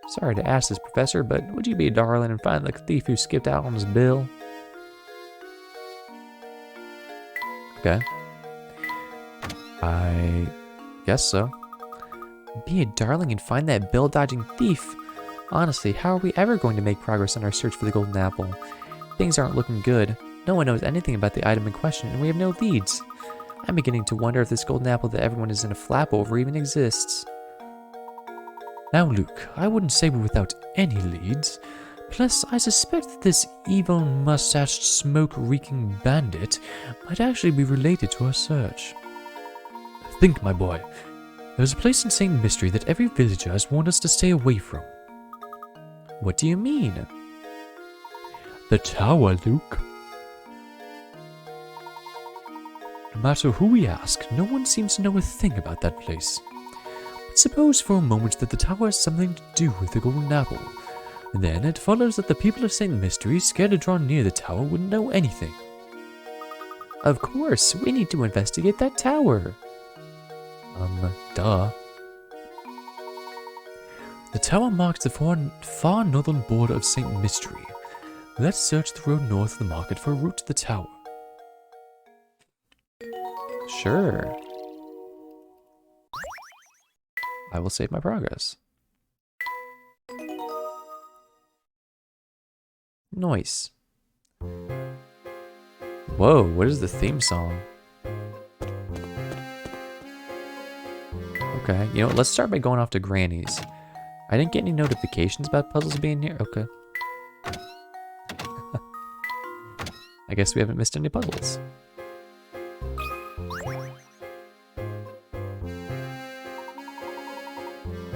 Sorry to ask this, Professor, but would you be a darling and find the thief who skipped out on his bill? Okay. I guess so. Be a darling and find that bill-dodging thief. Honestly, how are we ever going to make progress on our search for the golden apple? Things aren't looking good. No one knows anything about the item in question, and we have no leads. I'm beginning to wonder if this golden apple that everyone is in a flap over even exists. Now, Luke, I wouldn't say we're without any leads. Plus, I suspect that this evil mustached smoke-reeking bandit might actually be related to our search. Think, my boy. There's a place in St. Mystery that every villager has warned us to stay away from. What do you mean? The tower, Luke. No matter who we ask, no one seems to know a thing about that place. But suppose for a moment that the tower has something to do with the golden apple. Then it follows that the people of St. Mystery, scared to draw near the tower, wouldn't know anything. Of course, we need to investigate that tower. Duh. The tower marks the far northern border of St. Mystery. Let's search the road north of the market for a route to the tower. Sure. I will save my progress. Nice. Whoa, what is the theme song? Okay, you know what, let's start by going off to Granny's. I didn't get any notifications about puzzles being here. Okay. I guess we haven't missed any puzzles.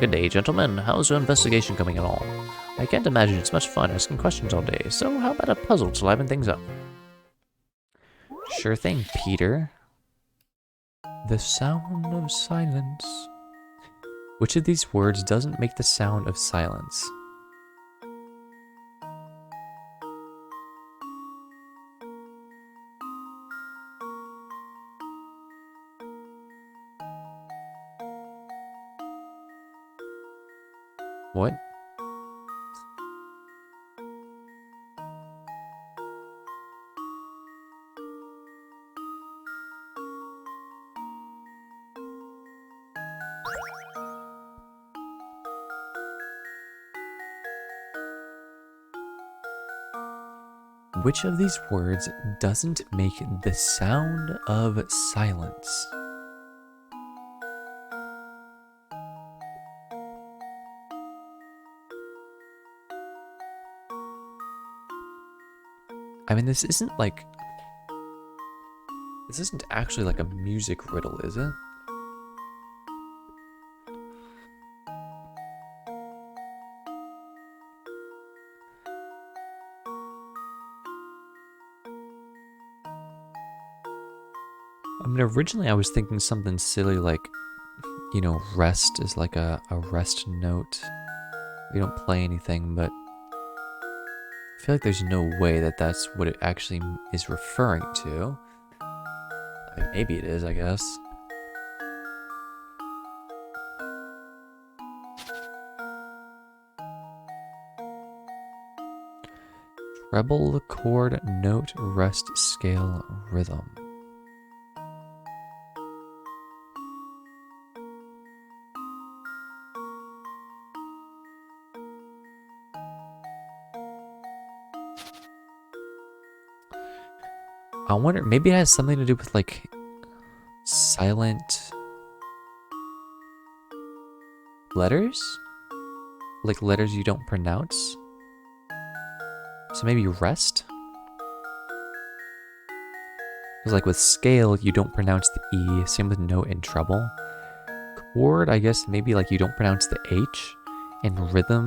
Good day, gentlemen. How's your investigation coming along? I can't imagine it's much fun asking questions all day, so how about a puzzle to liven things up? Sure thing, Peter. The sound of silence. Which of these words doesn't make the sound of silence? What? Which of these words doesn't make the sound of silence? I mean, this isn't actually like a music riddle, is it? I mean, originally I was thinking something silly like, you know, rest is like a rest note. We don't play anything, but I feel like there's no way that that's what it actually is referring to. I mean, maybe it is, I guess. Treble, chord, note, rest, scale, rhythm. I wonder, maybe it has something to do with like silent letters? Like letters you don't pronounce? So maybe rest? Because like with scale, you don't pronounce the E, same with note and treble. Chord, I guess maybe like you don't pronounce the H. And rhythm,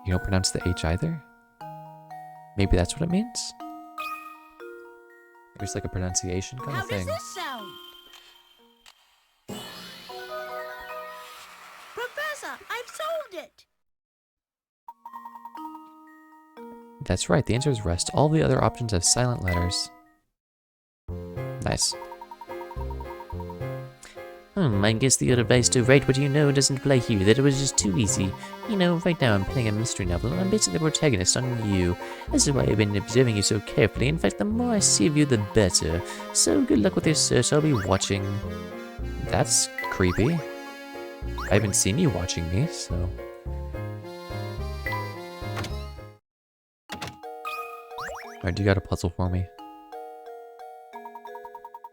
you don't pronounce the H either? Maybe that's what it means? Maybe it's like a pronunciation kind of thing. How does this sound? Professor, I've solved it! That's right, the answer is rest. All the other options have silent letters. Nice. I guess the advice to write what you know doesn't apply here, that it was just too easy. You know, right now I'm playing a mystery novel, and I'm basing the protagonist on you. This is why I've been observing you so carefully. In fact, the more I see of you, the better. So good luck with your search, I'll be watching. That's creepy. I haven't seen you watching me, so... Alright, you got a puzzle for me?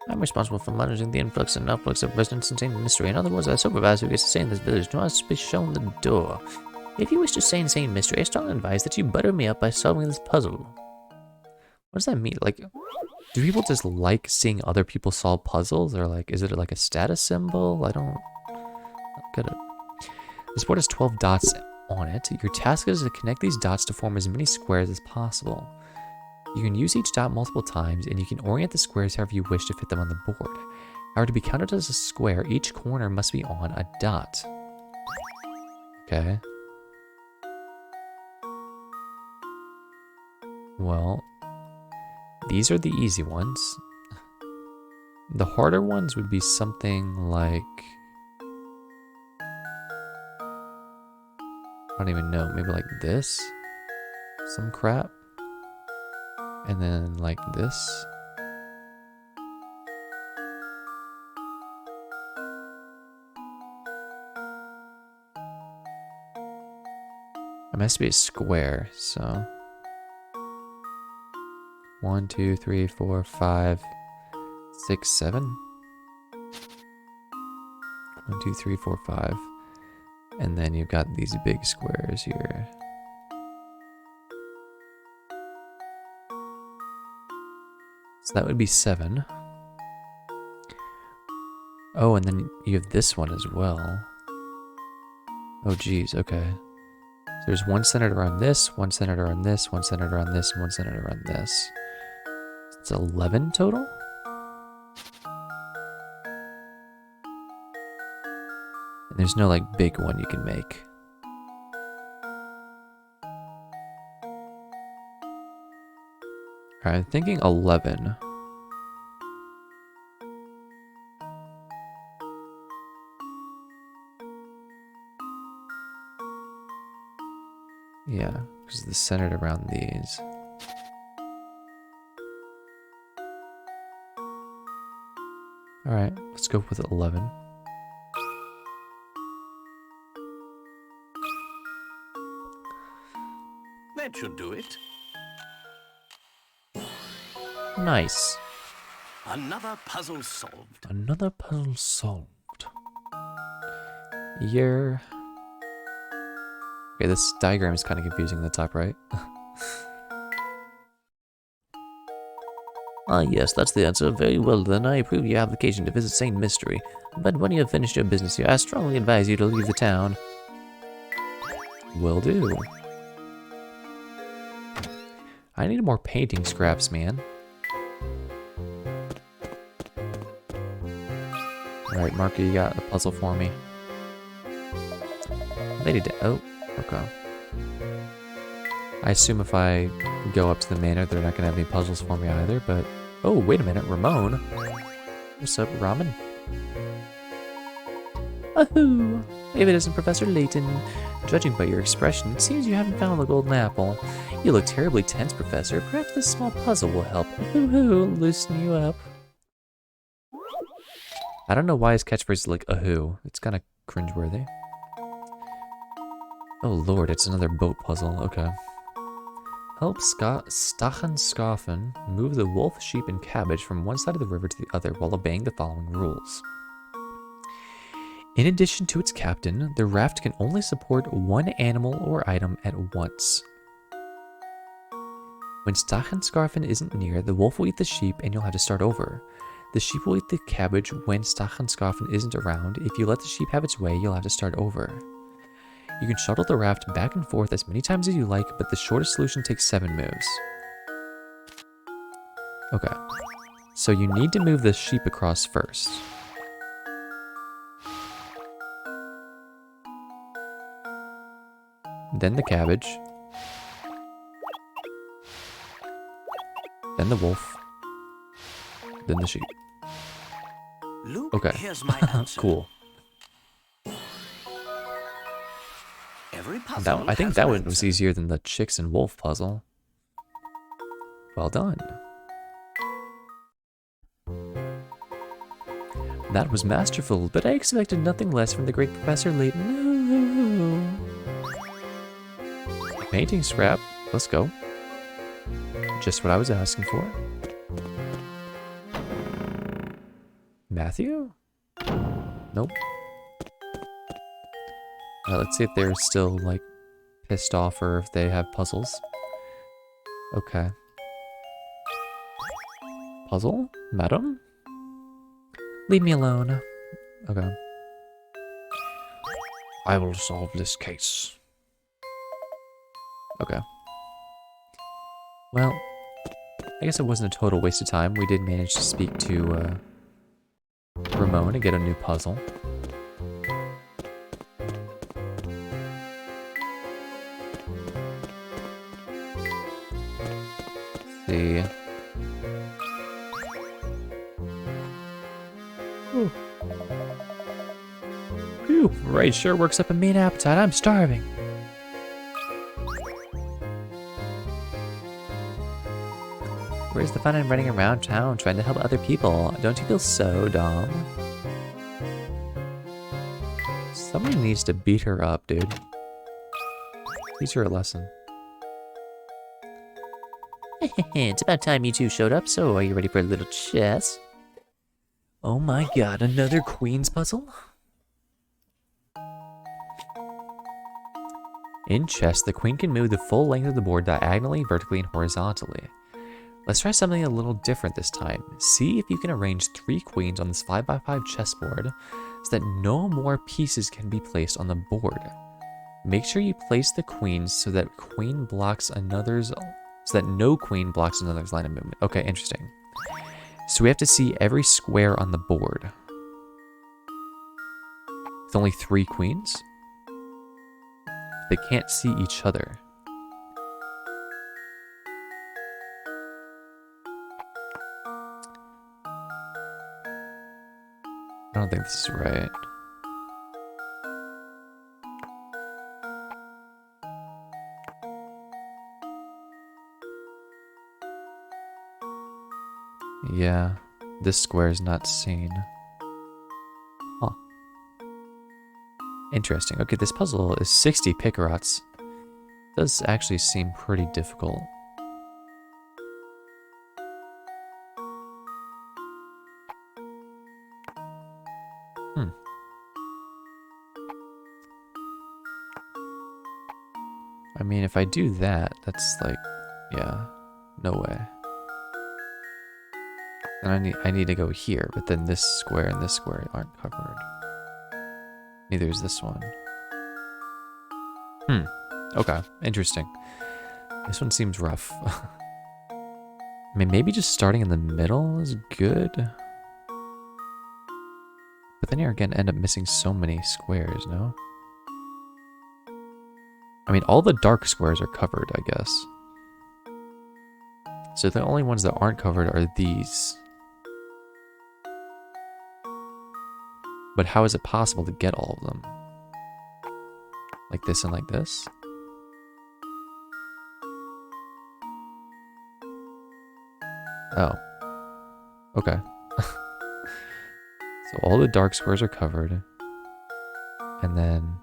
I'm responsible for monitoring the influx and outflux of residents in St. Mystery. In other words, a supervisor who gets to stay in this village must be shown the door. If you wish to stay in St. Mystery, I strongly advise that you butter me up by solving this puzzle. What does that mean? Like, do people just like seeing other people solve puzzles? Or like, is it like a status symbol? I don't get it. This board has 12 dots on it. Your task is to connect these dots to form as many squares as possible. You can use each dot multiple times, and you can orient the squares however you wish to fit them on the board. However, to be counted as a square, each corner must be on a dot. Okay. Well, these are the easy ones. The harder ones would be something like... I don't even know, maybe like this? Some crap? And then like this? It must be a square, so... 1, 2, 3, 4, 5, 6, 7? 1, 2, 3, 4, 5. And then you've got these big squares here. So that would be 7. Oh, and then you have this one as well. Oh, geez, okay. So there's one centered around this, one centered around this, one centered around this, and one centered around this. It's 11 total? And there's no, like, big one you can make. Alright, I'm thinking 11. Yeah, because it's centered around these. Alright, let's go with 11. That should do it. Nice. Another puzzle solved. Another puzzle solved. Year. Okay, this diagram is kind of confusing in the top right. Ah, yes, that's the answer. Very well, then. I approve your application to visit St. Mystery. But when you have finished your business here, I strongly advise you to leave the town. Will do. I need more painting scraps, man. Alright, Marco, you got a puzzle for me. They need to... Oh, okay. I assume if I go up to the manor, they're not going to have any puzzles for me either, but... Oh, wait a minute, Ramon. What's up, Ramen? Ahoo! If it isn't Professor Layton. Judging by your expression, it seems you haven't found the golden apple. You look terribly tense, Professor. Perhaps this small puzzle will help. Ahoo, loosen you up. I don't know why his catchphrase is like, ahoo. It's kind of cringeworthy. Oh lord, it's another boat puzzle. Okay. Help Stachenskafen move the wolf, sheep, and cabbage from one side of the river to the other while obeying the following rules. In addition to its captain, the raft can only support one animal or item at once. When Stachenskafen isn't near, the wolf will eat the sheep and you'll have to start over. The sheep will eat the cabbage when Stachenskafen isn't around. If you let the sheep have its way, you'll have to start over. You can shuttle the raft back and forth as many times as you like, but the shortest solution takes 7 moves. Okay. So you need to move the sheep across first. Then the cabbage. Then the wolf. Then the sheep. Luke, Okay. here's my answer. Cool. Every puzzle I think has that an one was answer. easier than the chicks and wolf puzzle. Well done. That was masterful, but I expected nothing less from the great Professor Layton. Painting scrap. Let's go. Just what I was asking for. Matthew? Nope. Let's see if they're still, like, pissed off or if they have puzzles. Okay. Puzzle? Madam? Leave me alone. Okay. I will solve this case. Okay. Well, I guess it wasn't a total waste of time. We did manage to speak to Ramon and get a new puzzle. Let's see. Ooh. Phew, Raid sure works up a mean appetite. I'm starving. Where's the fun in running around town trying to help other people? Don't you feel so dumb? Somebody needs to beat her up, dude. Teach her a lesson. It's about time you two showed up, so are you ready for a little chess? Oh my god, another Queen's puzzle? In chess, the queen can move the full length of the board diagonally, vertically, and horizontally. Let's try something a little different this time. See if you can arrange 3 queens on this 5x5 chessboard so that no more pieces can be placed on the board. Make sure you place the queens so that no queen blocks another's line of movement. Okay, interesting. So we have to see every square on the board. With only 3 queens? They can't see each other. I don't think this is right. Yeah, this square is not seen. Huh. Interesting. Okay, this puzzle is 60 picarots. Does actually seem pretty difficult. I mean, if I do that, that's like, yeah, no way. And I need to go here, but then this square and this square aren't covered. Neither is this one. Okay, interesting. This one seems rough. I mean, maybe just starting in the middle is good. But then you're gonna end up missing so many squares, no? I mean, all the dark squares are covered, I guess. So the only ones that aren't covered are these. But how is it possible to get all of them? Like this and like this? Oh. Okay. So all the dark squares are covered. And then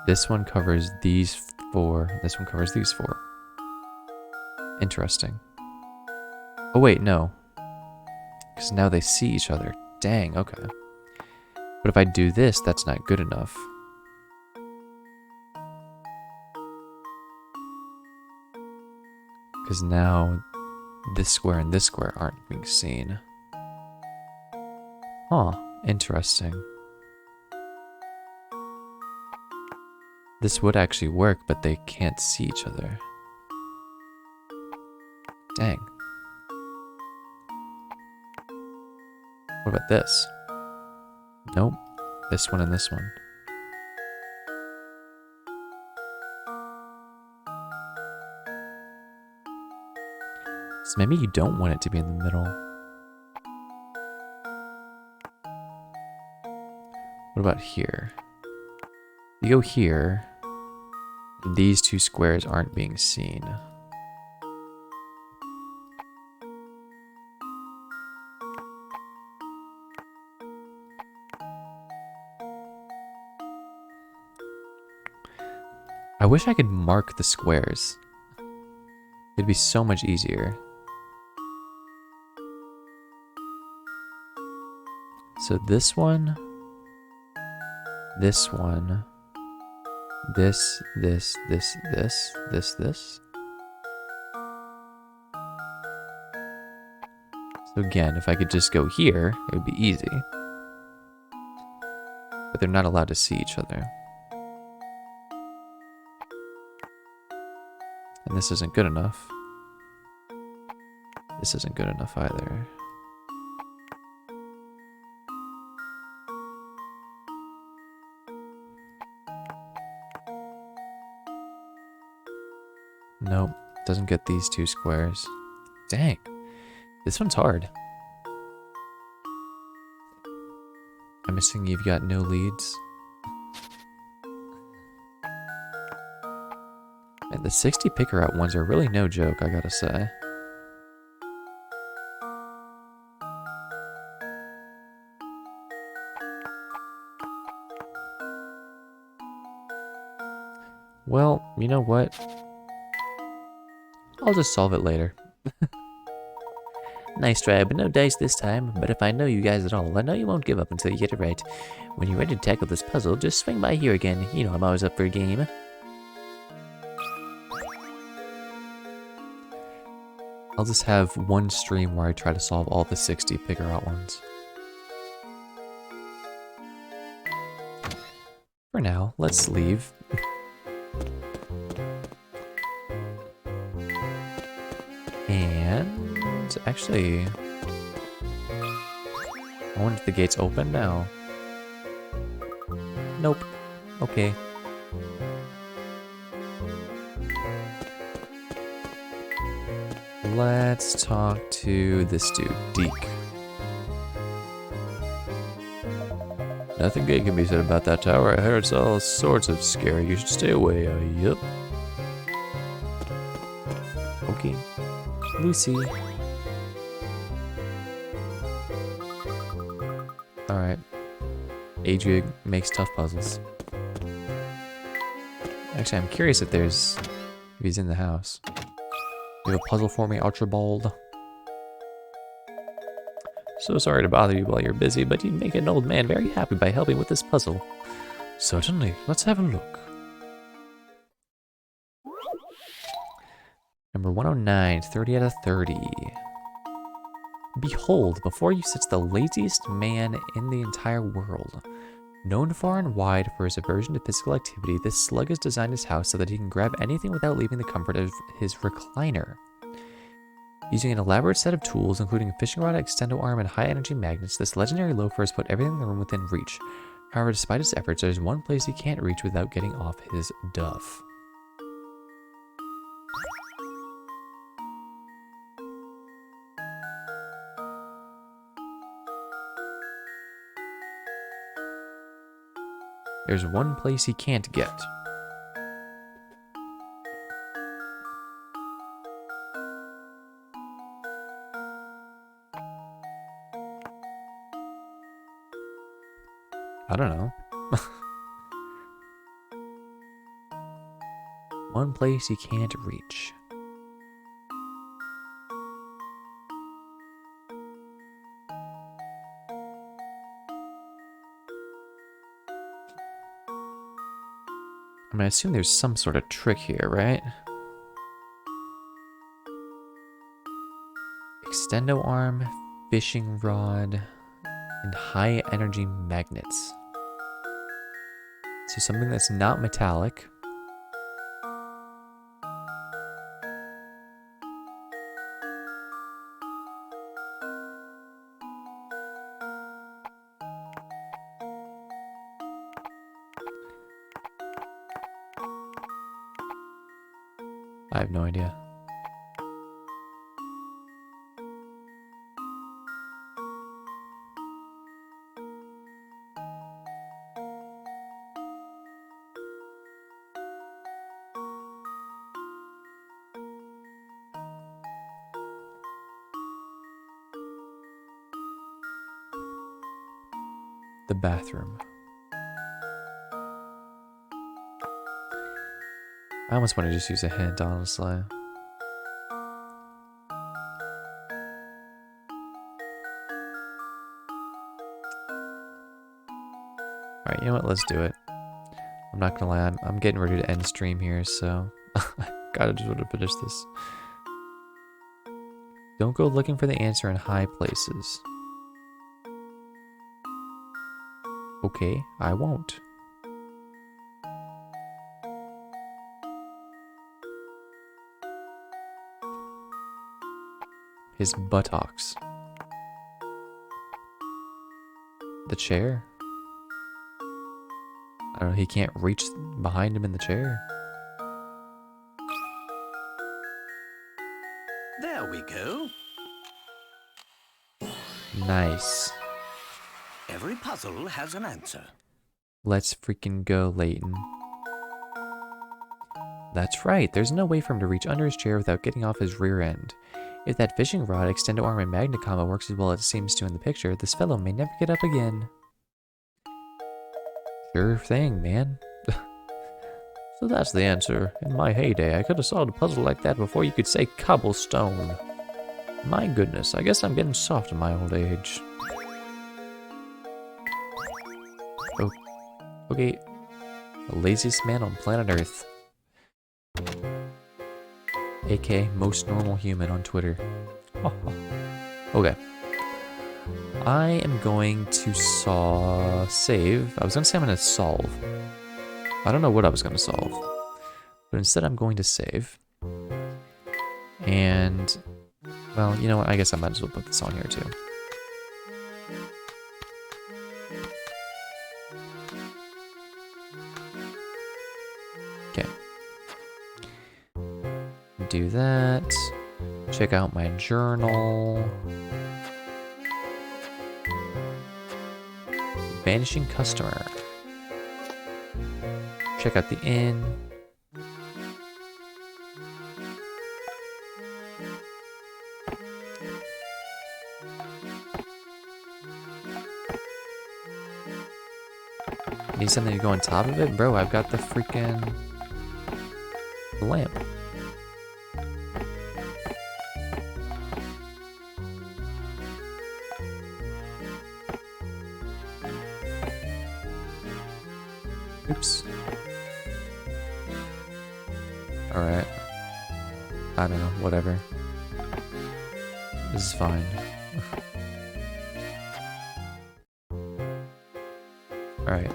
this one covers these 4. This one covers these 4. Interesting. Oh wait, no. Because now they see each other. Dang, okay. But if I do this, that's not good enough. Because now this square and this square aren't being seen. Huh, interesting. This would actually work, but they can't see each other. Dang. What about this? Nope. This one and this one. So maybe you don't want it to be in the middle. What about here? You go here. These 2 squares aren't being seen. I wish I could mark the squares. It'd be so much easier. So this one, this, this. So again, if I could just go here, it would be easy. But they're not allowed to see each other. And this isn't good enough. This isn't good enough either. Nope, doesn't get these two squares. Dang, this one's hard. I'm assuming you've got no leads. And the 60 picker out ones are really no joke, I gotta say. Well, you know what? I'll just solve it later. Nice try, but no dice this time. But if I know you guys at all, I know you won't give up until you get it right. When you're ready to tackle this puzzle, just swing by here again. You know I'm always up for a game. I'll just have one stream where I try to solve all the 60 figure out ones. For now, let's leave. And actually, I wonder if the gate's open now. Nope. Okay. Let's talk to this dude, Deke. Nothing good can be said about that tower. I heard it's all sorts of scary. You should stay away. Yep. Okay. Lucy. Alright. Adria makes tough puzzles. Actually, I'm curious if he's in the house. You have a puzzle for me, Archibald? So sorry to bother you while you're busy, but you'd make an old man very happy by helping with this puzzle. Certainly. Let's have a look. Number 109, 30 out of 30. Behold, before you sits the laziest man in the entire world. Known far and wide for his aversion to physical activity, this slug has designed his house so that he can grab anything without leaving the comfort of his recliner. Using an elaborate set of tools, including a fishing rod, extendo arm, and high-energy magnets, this legendary loafer has put everything in the room within reach. However, despite his efforts, there's one place he can't reach without getting off his duff. There's one place he can't get. I don't know. One place he can't reach. I mean, I assume there's some sort of trick here, right? Extendo arm, fishing rod, and high energy magnets. So something that's not metallic. I have no idea. The bathroom. I almost want to just use a hint, honestly. Alright, you know what? Let's do it. I'm not gonna lie, I'm getting ready to end stream here, so gotta just want to finish this. Don't go looking for the answer in high places. Okay, I won't. His buttocks. The chair. I don't know, he can't reach behind him in the chair. There we go. Nice. Every puzzle has an answer. Let's freaking go, Layton. That's right, there's no way for him to reach under his chair without getting off his rear end. If that fishing rod, extended arm, and magnet combo works as well as it seems to in the picture, this fellow may never get up again. Sure thing, man. So that's the answer. In my heyday, I could have solved a puzzle like that before you could say cobblestone. My goodness, I guess I'm getting soft in my old age. Oh, okay. The laziest man on planet Earth. AK most normal human on Twitter. Okay. I am going to save. I was gonna say I'm gonna solve. I don't know what I was gonna solve. But instead I'm going to save. And well, you know what, I guess I might as well put this on here too. Okay. Do that. Check out my journal. Vanishing customer. Check out the inn. Need something to go on top of it? Bro, I've got the freaking lamp. Oops. Alright. I don't know, whatever. This is fine. Alright.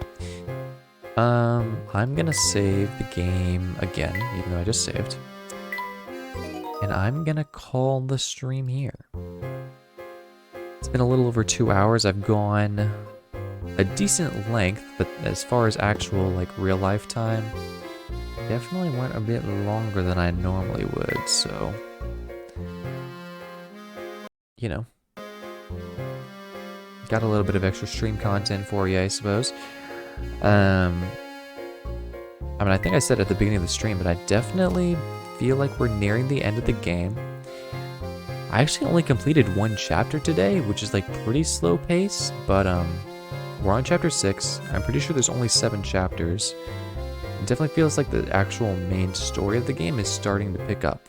I'm gonna save the game again, even though I just saved. And I'm gonna call the stream here. It's been a little over 2 hours. I've gone a decent length, but as far as actual, like, real life time, definitely went a bit longer than I normally would, so... You know. Got a little bit of extra stream content for you, I suppose. I mean, I think I said at the beginning of the stream, but I definitely feel like we're nearing the end of the game. I actually only completed one chapter today, which is like pretty slow pace, but we're on chapter 6. I'm pretty sure there's only 7 chapters. It definitely feels like the actual main story of the game is starting to pick up.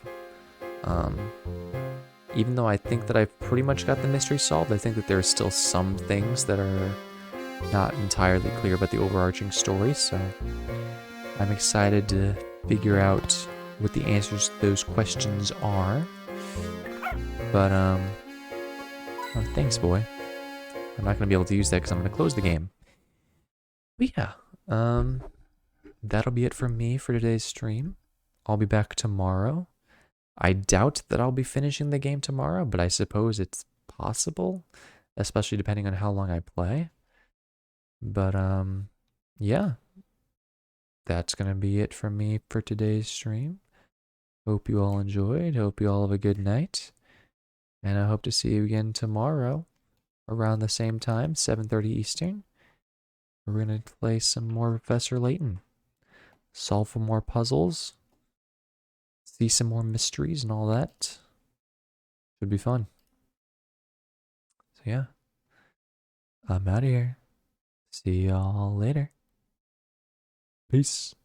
Even though I think that I've pretty much got the mystery solved, I think that there are still some things that are not entirely clear about the overarching story, so I'm excited to figure out what the answers to those questions are. But, oh, thanks, boy. I'm not going to be able to use that because I'm going to close the game. But yeah, that'll be it from me for today's stream. I'll be back tomorrow. I doubt that I'll be finishing the game tomorrow, but I suppose it's possible, especially depending on how long I play. But, yeah. That's going to be it from me for today's stream. Hope you all enjoyed. Hope you all have a good night. And I hope to see you again tomorrow around the same time, 7:30 Eastern. We're going to play some more Professor Layton. Solve some more puzzles. See some more mysteries and all that. Should be fun. So yeah. I'm out of here. See y'all later. Peace.